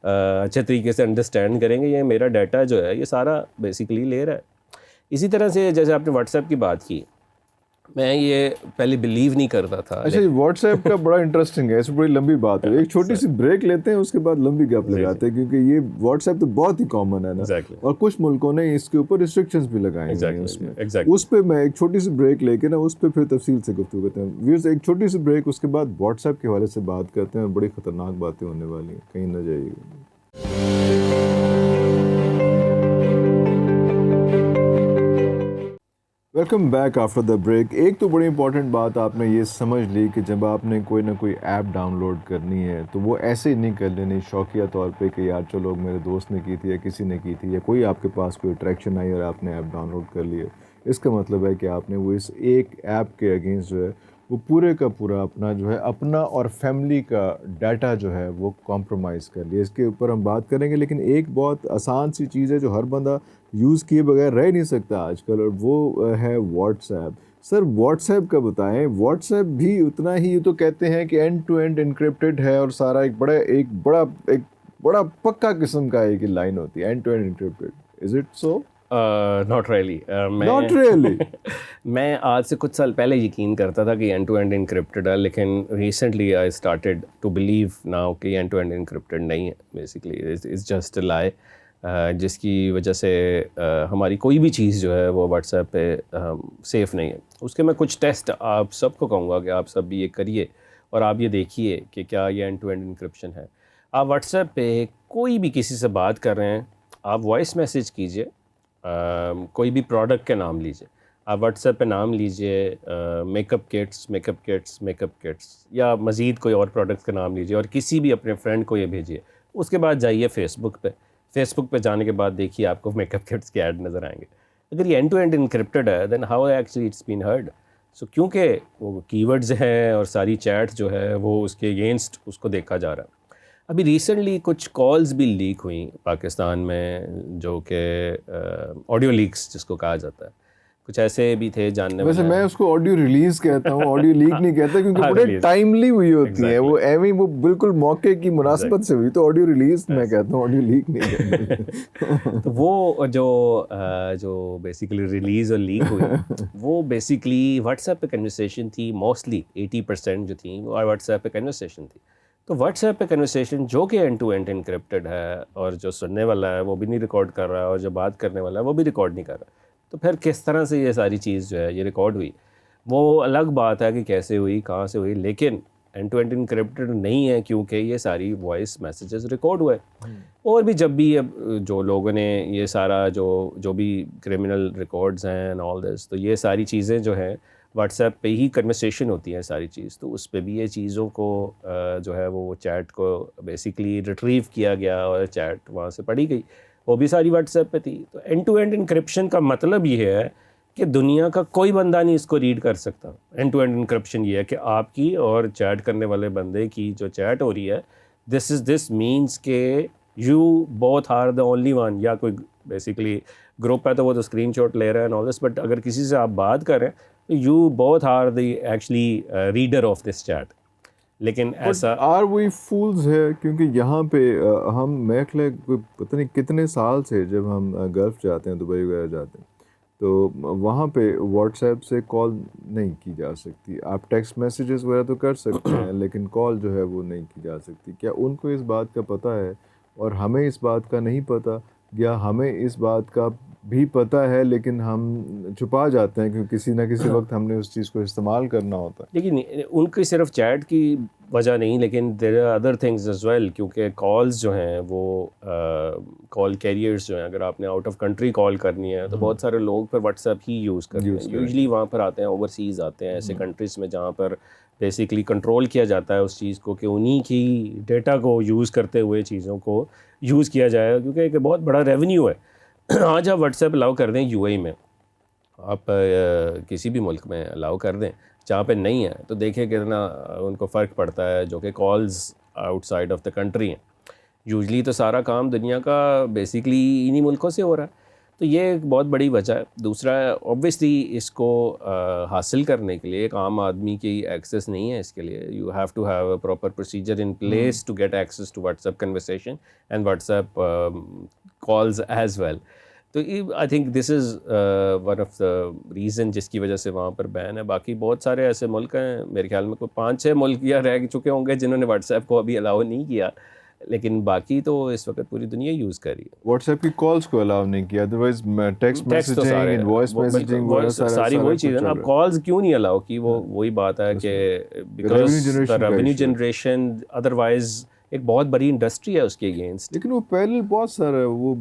اچھے طریقے سے انڈرسٹینڈ کریں گے یہ میرا ڈیٹا جو ہے یہ سارا بیسیکلی لے رہا ہے. اسی طرح سے جیسے آپ نے واٹس ایپ کی بات کی, میں یہ پہلے بلیو نہیں کرتا تھا. اچھا واٹس ایپ کا بڑا انٹرسٹنگ ہے, اس بڑی لمبی بات ہے, ایک چھوٹی سی بریک لیتے ہیں اس کے بعد لمبی گپ لگاتے ہیں کیونکہ یہ واٹس ایپ تو بہت ہی کامن ہے نا, اور کچھ ملکوں نے اس کے اوپر ریسٹرکشنز بھی لگائے ہوئے ہیں اس میں. اس پہ میں ایک چھوٹی سی بریک لے کے نا اس پہ پھر تفصیل سے گفتگو کرتے ہیں. ویورز ایک چھوٹی سی بریک, اس کے بعد واٹس ایپ کے حوالے سے بات کرتے ہیں اور بڑی خطرناک باتیں ہونے والی ہیں, کہیں نہ جائیے گا. Welcome back after the break. ایک تو بڑی امپورٹنٹ بات آپ نے یہ سمجھ لی کہ جب آپ نے کوئی نہ کوئی ایپ ڈاؤن لوڈ کرنی ہے تو وہ ایسے ہی نہیں کر لینی شوقیہ طور پہ کہ یار چلو میرے دوست نے کی تھی یا کسی نے کی تھی یا کوئی آپ کے پاس کوئی اٹریکشن آئی اور آپ نے ایپ ڈاؤن لوڈ کر لی ہے. اس کا مطلب ہے کہ آپ نے وہ اس ایک ایپ کے اگینسٹ جو ہے وہ پورے کا پورا اپنا جو ہے اپنا اور فیملی کا ڈیٹا جو ہے وہ کمپرومائز کر لیا. اس کے اوپر ہم بات کریں گے, لیکن ایک بہت آسان سی چیز ہے جو ہر بندہ یوز کیے بغیر رہ نہیں سکتا آج کل, اور وہ ہے واٹس ایپ. سر واٹس ایپ کا بتائیں, واٹس ایپ بھی اتنا ہی, یہ تو کہتے ہیں کہ اینڈ ٹو اینڈ انکرپٹڈ ہے اور سارا ایک بڑا پکا قسم کا ایک لائن ہوتی ہے end to end encrypted. Is it so? Not really. Not really. میں آج سے کچھ سال پہلے یقین کرتا تھا کہ اینڈ ٹو اینڈ انکرپٹڈ ہے, لیکن recently I started to believe now کہ اینڈ ٹو اینڈ انکرپٹڈ نہیں ہے. بیسکلی اٹس جسٹ اے لائی, جس کی وجہ سے ہماری کوئی بھی چیز جو ہے وہ واٹس ایپ پہ سیف نہیں ہے. اس کے میں کچھ ٹیسٹ آپ سب کو کہوں گا کہ آپ سب بھی یہ کریے اور آپ یہ دیکھیے کہ کیا یہ اینڈ ٹو اینڈ انکرپشن ہے. آپ واٹس ایپ پہ کوئی بھی کسی سے بات کر رہے ہیں, آپ وائس میسیج کیجئے, کوئی بھی پروڈکٹ کا نام لیجئے, آپ واٹس ایپ پہ نام لیجئے میک اپ کٹس یا مزید کوئی اور پروڈکٹ کا نام لیجئے اور کسی بھی اپنے فرینڈ کو یہ بھیجیے. اس کے بعد جائیے فیس بک پہ جانے کے بعد دیکھیے آپ کو میک اپ کٹس کے ایڈ نظر آئیں گے. اگر یہ اینڈ ٹو اینڈ انکرپٹڈ ہے then how actually it's been heard. So کیونکہ وہ کی ورڈز ہیں اور ساری چیٹ جو ہے وہ اس کے اگینسٹ اس کو دیکھا جا رہا ہے. ابھی ریسنٹلی کچھ کالز بھی لیک ہوئیں پاکستان میں جو کہ آڈیو لیکس جس کو کہا جاتا ہے, کچھ ایسے بھی تھے جاننے ویسے میں اس کو آڈیو ریلیز کہتا ہوں, آڈیو لیک نہیں کہتا کیونکہ بڑے ٹائملی ہوئی ہوتی ہیں وہ, ایویں وہ بالکل موقع کی مناسبت سے ہوئی, تو آڈیو ریلیز میں کہتا ہوں, آڈیو لیک نہیں کہتا. تو وہ جو بیسیکلی ریلیز اور لیک ہوئی وہ بیسیکلی واٹس ایپ پہ کنورسیشن تھی, موسٹلی 80% جو تھیں وہ واٹس ایپ پہ کنورسیشن تھی. تو واٹس ایپ پہ کنورسیشن جو کہ اینڈ ٹو اینڈ انکرپٹڈ ہے اور جو سننے والا ہے وہ بھی نہیں ریکارڈ کر رہا ہے اور جو بات کرنے والا ہے وہ بھی ریکارڈ نہیں کر رہا، تو پھر کس طرح سے یہ ساری چیز جو ہے یہ ریکارڈ ہوئی؟ وہ الگ بات ہے کہ کیسے ہوئی، کہاں سے ہوئی، لیکن اینڈ ٹو اینڈ انکرپٹڈ نہیں ہے کیونکہ یہ ساری وائس میسیجز ریکارڈ ہوئے۔ اور بھی جب بھی اب جو لوگوں نے یہ سارا جو بھی کرمنل ریکارڈز ہیں اینڈ آل دس، تو یہ ساری چیزیں جو ہیں واٹس ایپ پہ ہی کنورسیشن ہوتی ہے ساری چیز، تو اس پہ بھی یہ چیزوں کو جو ہے وہ چیٹ کو بیسیکلی ریٹریو کیا گیا اور چیٹ وہاں سے پڑھی گئی، وہ بھی ساری واٹس ایپ پہ تھی۔ تو اینڈ ٹو اینڈ انکرپشن کا مطلب یہ ہے کہ دنیا کا کوئی بندہ نہیں اس کو ریڈ کر سکتا۔ اینڈ ٹو اینڈ انکرپشن یہ ہے کہ آپ کی اور چیٹ کرنے والے بندے کی جو چیٹ ہو رہی ہے، دس مینس کہ you both are the only one, یا کوئی بیسیکلی گروپ ہے تو وہ تو اسکرین شاٹ لے رہا ہے آل دس، بٹ اگر کسی سے آپ بات کریں تو you both are the actually reader of this chat. لیکن ایسا آر وی فولز ہے کیونکہ یہاں پہ ہم میں پتہ نہیں کتنے سال سے جب ہم گلف جاتے ہیں، دبئی وغیرہ جاتے ہیں، تو وہاں پہ واٹس ایپ سے کال نہیں کی جا سکتی۔ آپ ٹیکسٹ میسیجز وغیرہ تو کر سکتے ہیں لیکن کال جو ہے وہ نہیں کی جا سکتی۔ کیا ان کو اس بات کا پتہ ہے اور ہمیں اس بات کا نہیں پتہ، یا ہمیں اس بات کا بھی پتہ ہے لیکن ہم چھپا جاتے ہیں کیونکہ کسی نہ کسی وقت ہم نے اس چیز کو استعمال کرنا ہوتا ہے؟ لیکن ان کی صرف چیٹ کی وجہ نہیں، لیکن there are other things as well, کیونکہ کالز جو ہیں وہ کال کیریئرز جو ہیں، اگر آپ نے آؤٹ آف کنٹری کال کرنی ہے تو بہت سارے لوگ پھر واٹس ایپ ہی یوز کرتے ہیں، یوزلی وہاں پر آتے ہیں اوورسیز آتے ہیں، ایسے کنٹریز میں جہاں پر بیسیکلی کنٹرول کیا جاتا ہے اس چیز کو کہ انہی کی ڈیٹا کو یوز کرتے ہوئے چیزوں کو یوز کیا جائے، کیونکہ ایک بہت بڑا ریونیو ہے۔ آج آپ واٹس ایپ الاؤ کر دیں یو اے میں، آپ کسی بھی ملک میں الاؤ کر دیں جہاں پہ نہیں ہے، تو دیکھیں کتنا ان کو فرق پڑتا ہے جو کہ calls out side of the country ہیں۔ یوزلی تو سارا کام دنیا کا بیسیکلی انہی ملکوں سے ہو رہا ہے، تو یہ ایک بہت بڑی وجہ ہے۔ دوسرا اوبویسلی اس کو حاصل کرنے کے لیے ایک عام آدمی کی ایکسیس نہیں ہے، اس کے لیے you have to have a proper procedure in place to get access to WhatsApp conversation and WhatsApp calls as well. تو I think this is one of the reason جس کی وجہ سے وہاں پر بین ہے۔ باقی بہت سارے ایسے ملک ہیں، میرے خیال میں کوئی 5-6 ملک یا رہ چکے ہوں گے جنہوں نے واٹس ایپ کو ابھی الاؤ نہیں کیا، لیکن باقی تو اس وقت پوری دنیا یوز کر رہی ہے۔ واٹس ایپ کی کالز کو الاؤ نہیں کیا، otherwise text messaging, voice messaging, ساری وہی چیزیں نا۔ اب کالز کیوں نہیں الاؤ کی، وہ وہی بات ہے کہ بیکاز ریونیو جنریشن ادروائز ایک بہت بڑی انڈسٹری ہے اس کے اگینسٹ۔ لیکن وہ پہلے بہت سارا وہ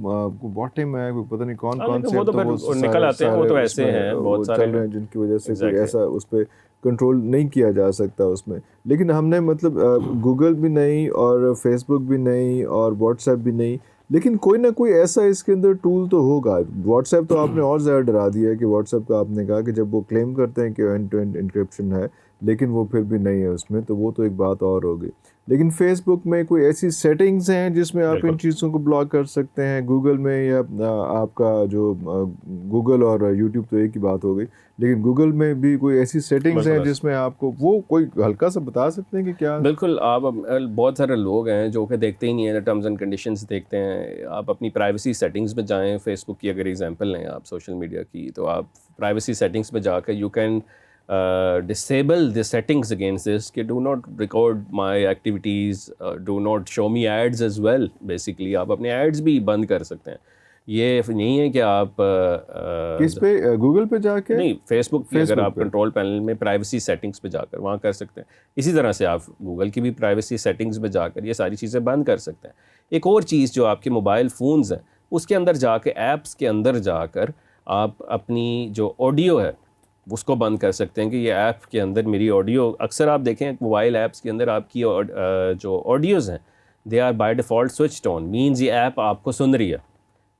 باٹے میں پتہ نہیں کون سے وہ تو پھر نکل آتے ہیں، وہ تو ایسے ہیں بہت سارے چل رہے ہیں جن کی وجہ سے کوئی ایسا اس پہ کنٹرول نہیں کیا جا سکتا اس میں۔ لیکن ہم نے مطلب گوگل بھی نہیں اور فیس بک بھی نہیں اور واٹس ایپ بھی نہیں، لیکن کوئی نہ کوئی ایسا اس کے اندر ٹول تو ہوگا۔ واٹس ایپ تو آپ نے اور زیادہ ڈرا دیا ہے کہ واٹس ایپ کا آپ نے کہا کہ جب وہ کلیم کرتے ہیں کہ اینڈ ٹو اینڈ انکرپشن ہے لیکن وہ پھر بھی نہیں ہے اس میں، تو وہ تو ایک بات اور ہوگی۔ لیکن فیس بک میں کوئی ایسی سیٹنگز ہیں جس میں آپ ان چیزوں کو بلاک کر سکتے ہیں؟ گوگل میں یا آپ کا جو گوگل اور یوٹیوب تو ایک ہی بات ہو گئی، لیکن گوگل میں بھی کوئی ایسی سیٹنگز ہیں جس میں آپ کو وہ کوئی ہلکا سا بتا سکتے ہیں کہ کیا؟ بالکل، آپ بہت سارے لوگ ہیں جو کہ دیکھتے ہی نہیں ہیں، ٹرمز اینڈ کنڈیشنز دیکھتے ہیں۔ آپ اپنی پرائیویسی سیٹنگز میں جائیں، فیس بک کی اگر ایگزامپل لیں آپ سوشل میڈیا کی، تو آپ پرائیویسی سیٹنگز میں جا کے you can disable the settings against this کہ do not record my activities, do not show me ads as well۔ Basically آپ اپنے ایڈز بھی بند کر سکتے ہیں۔ یہ نہیں ہے کہ آپ کس پہ، گوگل پہ جا کے؟ نہیں، فیس بک پہ اگر آپ کنٹرول پینل میں پرائیویسی سیٹنگز پہ جا کر وہاں کر سکتے ہیں۔ اسی طرح سے آپ گوگل کی بھی پرائیویسی سیٹنگز میں جا کر یہ ساری چیزیں بند کر سکتے ہیں۔ ایک اور چیز جو آپ کے موبائل فونز ہیں اس کے اندر جا کے، ایپس کے اندر جا کر آپ اپنی جو آڈیو ہے اس کو بند کر سکتے ہیں کہ یہ ایپ کے اندر میری آڈیو، اکثر آپ دیکھیں موبائل ایپس کے اندر آپ کی جو آڈیوز ہیں they are by default switched on, means یہ ایپ آپ کو سن رہی ہے۔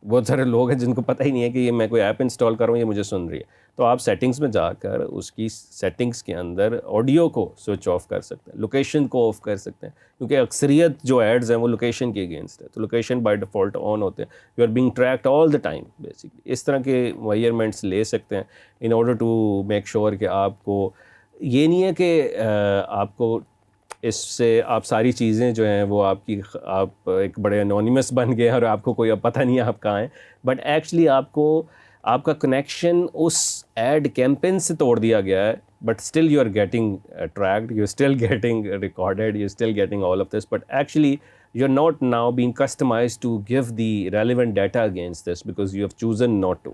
بہت سارے لوگ ہیں جن کو پتہ ہی نہیں ہے کہ یہ میں کوئی ایپ انسٹال کر رہا ہوں، یہ مجھے سن رہی ہے۔ تو آپ سیٹنگز میں جا کر اس کی سیٹنگز کے اندر آڈیو کو سوئچ آف کر سکتے ہیں، لوکیشن کو آف کر سکتے ہیں، کیونکہ اکثریت جو ایڈز ہیں وہ لوکیشن کے اگینسٹ ہے، تو لوکیشن بائی ڈیفالٹ آن ہوتے ہیں۔ You are being tracked all the time basically. اس طرح کے میئرمنٹس لے سکتے ہیں in order to make sure کہ آپ کو یہ نہیں ہے کہ آپ کو اس سے آپ ساری چیزیں جو ہیں وہ آپ ایک بڑے انونیمس بن گئے اور آپ کو کوئی اب پتہ نہیں ہے آپ کہاں ہیں، بٹ ایکچولی آپ کا کنیکشن اس ایڈ کیمپین سے توڑ دیا گیا ہے but still you are getting tracked, you're still getting recorded, you're still getting all of this, but actually you're not now being customized to give the relevant data against this because you have chosen not to.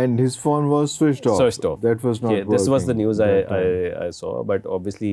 And his phone was switched off. That was not working. This was the news I saw, but obviously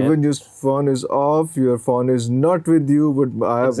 even your phone is off, your phone is not with you, but I have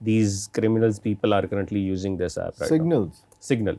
these criminals people are currently using this app right now. Signal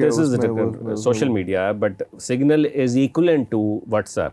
this is a social media app, but Signal is equivalent to WhatsApp.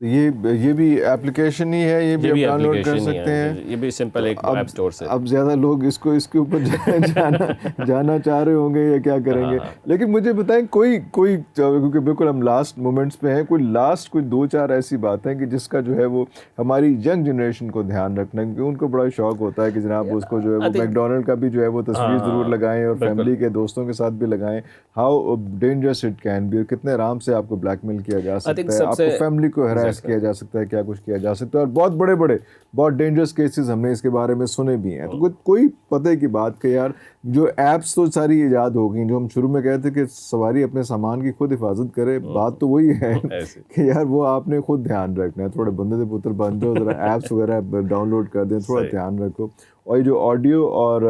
یہ بھی application ہی ہے, یہ بھی آپ down load کر سکتے ہیں, یہ بھی سمپل ایک ایپ اسٹور سے. اب زیادہ لوگ اس کے اوپر جانا چاہ رہے ہوں گے یا کیا کریں گے. لیکن مجھے بتائیں کوئی کیونکہ بالکل ہم لاسٹ مومنٹس پہ ہیں, کوئی 2-4 ایسی باتیں کہ جس کا جو ہے وہ ہماری ینگ جنریشن کو دھیان رکھنا ہے, کیونکہ ان کو بڑا شوق ہوتا ہے کہ جناب اس کو جو ہے وہ میک ڈونلڈ کا بھی جو ہے وہ تصویر ضرور لگائیں اور فیملی کے دوستوں کے ساتھ بھی لگائیں. How dangerous it can be, اور کتنے آرام سے آپ کو بلیک میل کیا جا سکتا ہے, آپ کو فیملی کو ہراس کیا جا سکتا ہے, کیا کچھ کیا جا سکتا ہے, اور بہت ڈینجرس کیسز ہم نے اس کے بارے میں سنے بھی ہیں. تو کوئی پتہ کی بات کہ یار جو ایپس تو ساری ایجاد ہو گئیں, جو ہم شروع میں کہتے کہ سواری اپنے سامان کی خود حفاظت کرے, بات تو وہی ہے کہ یار وہ آپ نے خود دھیان رکھنا ہے, تھوڑے بندے سے پتر بن جاؤ, ذرا ایپس وغیرہ ڈاؤن لوڈ کر دیں, تھوڑا دھیان رکھو. اور یہ جو آڈیو اور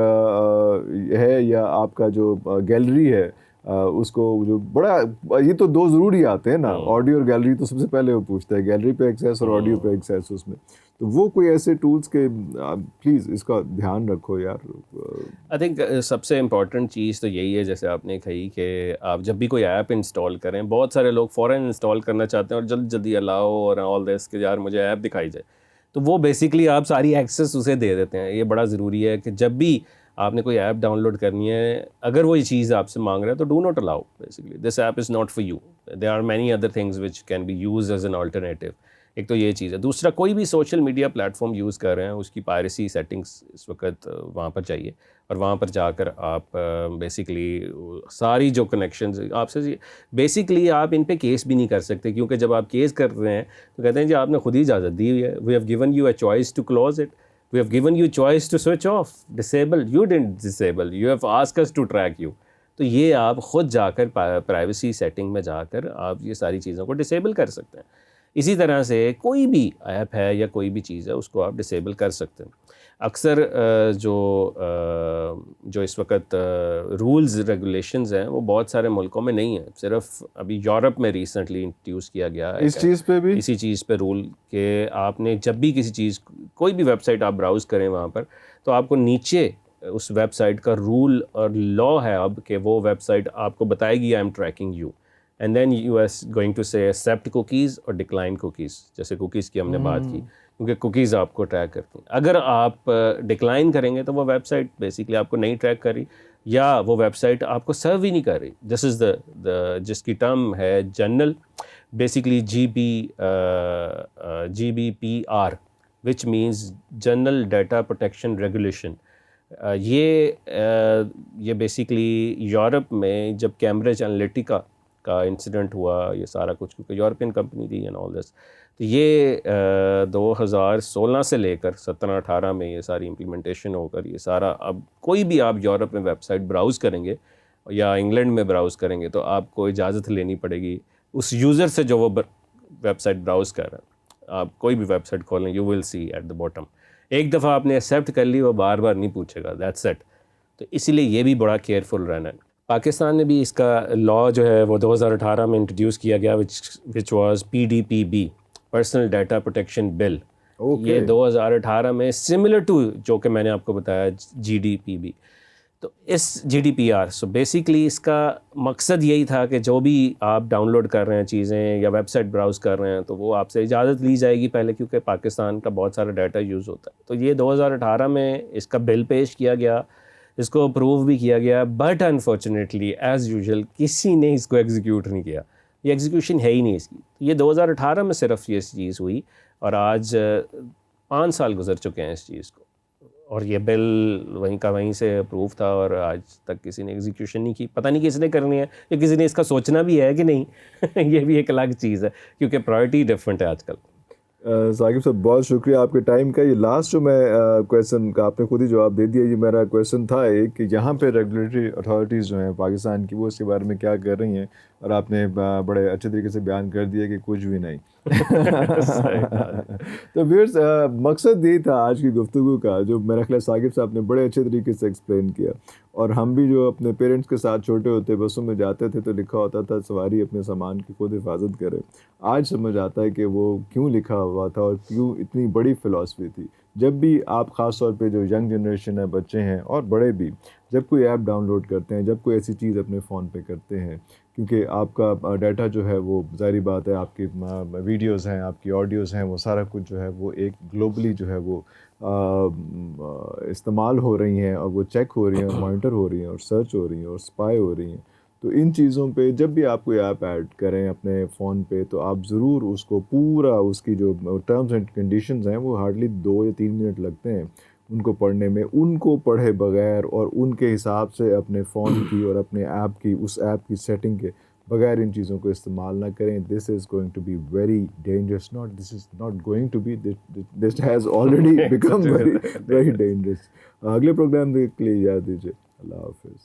ہے یا آپ کا جو گیلری ہے, اس کو جو بڑا, یہ تو 2 ضروری آتے ہیں نا, آڈیو اور گیلری تو سب سے پہلے وہ پوچھتا ہے, گیلری پہ ایکسیس اور آڈیو پہ ایکسیس اس میں. تو وہ کوئی ایسے ٹولز کے پلیز اس کا دھیان رکھو یار. آئی تھنک سب سے امپورٹنٹ چیز تو یہی ہے, جیسے آپ نے کہی کہ آپ جب بھی کوئی ایپ انسٹال کریں, بہت سارے لوگ فوراً انسٹال کرنا چاہتے ہیں اور جلدی الاؤ اور آل دس کہ یار مجھے ایپ دکھائی جائے, تو وہ بیسکلی آپ ساری ایکسیس اسے دے دیتے ہیں. یہ بڑا ضروری ہے کہ جب بھی آپ نے کوئی ایپ ڈاؤن لوڈ کرنی ہے, اگر وہ یہ چیز آپ سے مانگ رہا ہے تو do not allow, basically this app is not for you, there are many other things which can be use as an alternative. ایک تو یہ چیز ہے. دوسرا, کوئی بھی social media platform use کر رہے ہیں, اس کی پائریسی سیٹنگس اس وقت وہاں پر چاہیے, اور وہاں پر جا کر آپ بیسکلی ساری جو کنیکشنز آپ سے, بیسکلی آپ ان پہ کیس بھی نہیں کر سکتے, کیونکہ جب آپ کیس کر رہے ہیں تو کہتے ہیں جی آپ نے خود ہی اجازت دی ہوئی ہے, we have given you a choice to close it, we have given you choice to switch off, disable, you don't disable, you have asked us to track you. تو یہ آپ خود جا کر پرائیویسی سیٹنگ میں جا کر آپ یہ ساری چیزوں کو ڈسیبل کر سکتے ہیں. اسی طرح سے کوئی بھی ایپ ہے یا کوئی بھی چیز ہے اس کو آپ ڈسیبل کر سکتے ہیں. اکثر جو اس وقت رولز ریگولیشنز ہیں وہ بہت سارے ملکوں میں نہیں ہیں, صرف ابھی یورپ میں ریسنٹلی انٹروڈیوس کیا گیا ہے اس چیز پہ بھی, اسی چیز پہ رول کہ آپ نے جب بھی کسی چیز, کوئی بھی ویب سائٹ آپ براؤز کریں وہاں پر, تو آپ کو نیچے اس ویب سائٹ کا رول اور لا ہے اب کہ وہ ویب سائٹ آپ کو بتائے گی I am tracking you, and then you is going to say accept cookies اور ڈکلائن کوکیز. جیسے کوکیز کی ہم نے بات کی, کیونکہ کوکیز آپ کو ٹریک کرتی ہیں. اگر آپ ڈکلائن کریں گے تو وہ ویب سائٹ بیسکلی آپ کو نہیں ٹریک کر رہی, یا وہ ویب سائٹ آپ کو سرو ہی نہیں کر رہی. دس از جس کی ٹرم ہے general, basically GDPR, which means general data protection regulation. یہ بیسکلی یورپ میں جب کیمبرج انالیٹیکا کا انسیڈنٹ ہوا, یہ سارا کچھ کیونکہ یورپین کمپنی تھی اینڈ آل دس, تو یہ 2016 سے لے کر 17-18 میں یہ ساری امپلیمنٹیشن ہو کر یہ سارا, اب کوئی بھی آپ یورپ میں ویب سائٹ براؤز کریں گے یا انگلینڈ میں براؤز کریں گے تو آپ کو اجازت لینی پڑے گی اس یوزر سے جو وہ ویب سائٹ براؤز کر رہا ہے. آپ کوئی بھی ویب سائٹ کھولیں, you will see at the bottom, ایک دفعہ آپ نے ایکسیپٹ کر لی, وہ بار بار نہیں پوچھے گا, دیٹس اٹ. تو اسی لیے یہ بھی بڑا کیئرفل رہنا ہے. پاکستان میں بھی اس کا لا جو ہے وہ 2018 میں انٹروڈیوس کیا گیا, which was PDPB, personal data protection bill. یہ 2018 میں سملر ٹو جو کہ میں نے آپ کو بتایا GDPB, تو اس GDPR. سو بیسکلی اس کا مقصد یہی تھا کہ جو بھی آپ ڈاؤن لوڈ کر رہے ہیں چیزیں یا ویب سائٹ براؤز کر رہے ہیں تو وہ آپ سے اجازت لی جائے گی پہلے, کیونکہ پاکستان کا بہت سارا ڈیٹا یوز ہوتا ہے. تو یہ 2018 میں اس کا بل پیش کیا گیا, اس کو اپروو بھی کیا گیا, بٹ انفارچونیٹلی ایز یوزول کسی نے اس کو ایگزیکیوٹ نہیں کیا. یہ ایگزیکیوشن ہے ہی نہیں اس کی. یہ 2018 میں صرف یہ چیز ہوئی, اور آج 5 سال گزر چکے ہیں اس چیز کو, اور یہ بل وہیں کا وہیں سے اپروو تھا اور آج تک کسی نے ایگزیکیوشن نہیں کی. پتہ نہیں کس نے کرنی ہے, یا کسی نے اس کا سوچنا بھی ہے کہ نہیں. یہ بھی ایک الگ چیز ہے, کیونکہ پرائرٹی ڈفرینٹ ہے آج کل. ثاقب صاحب بہت شکریہ آپ کے ٹائم کا. یہ لاسٹ جو میں کویشچن کا آپ نے خود ہی جواب دے دیا. یہ میرا کویشچن تھا ایک کہ یہاں پہ ریگولیٹری اتھارٹیز جو ہیں پاکستان کی, وہ اس کے بارے میں کیا کر رہی ہیں, اور آپ نے بڑے اچھے طریقے سے بیان کر دیا کہ کچھ بھی نہیں. تو ویئرز مقصد یہی تھا آج کی گفتگو کا, جو میرا خیال ثاقب صاحب نے بڑے اچھے طریقے سے ایکسپلین کیا. اور ہم بھی جو اپنے پیرنٹس کے ساتھ چھوٹے ہوتے بسوں میں جاتے تھے تو لکھا ہوتا تھا سواری اپنے سامان کی خود حفاظت کرے. آج سمجھ آتا ہے کہ وہ کیوں لکھا ہوا تھا اور کیوں اتنی بڑی فلاسفی تھی. جب بھی آپ خاص طور پہ جو ینگ جنریشن ہے، بچے ہیں اور بڑے بھی، جب کوئی ایپ ڈاؤن لوڈ کرتے ہیں، جب کوئی ایسی چیز اپنے فون پہ کرتے ہیں، کیونککہ آپ کا ڈیٹا جو ہے وہ ظاہری بات ہے، آپ کی ویڈیوز ہیں، آپ کی آڈیوز ہیں، وہ سارا کچھ جو ہے وہ ایک گلوبلی جو ہے وہ استعمال ہو رہی ہیں، اور وہ چیک ہو رہی ہیں، اور مانیٹر ہو رہی ہیں، اور سرچ ہو رہی ہیں، اور اسپائی ہو رہی ہیں. تو ان چیزوں پہ جب بھی آپ کوئی ایپ ایڈ کریں اپنے فون پہ، تو آپ ضرور اس کو پورا، اس کی جو ٹرمز اینڈ کنڈیشنز ہیں، وہ ہارڈلی 2 یا 3 منٹ لگتے ہیں ان کو پڑھنے میں. ان کو پڑھے بغیر اور ان کے حساب سے اپنے فون کی اور اپنے ایپ کی، اس ایپ کی سیٹنگ کے بغیر ان چیزوں کو استعمال نہ کریں. This is going to be very dangerous. This is not going to be, this has already become very very dangerous. اگلے پروگرام کے لیے اجازت دیجیے. اللہ حافظ.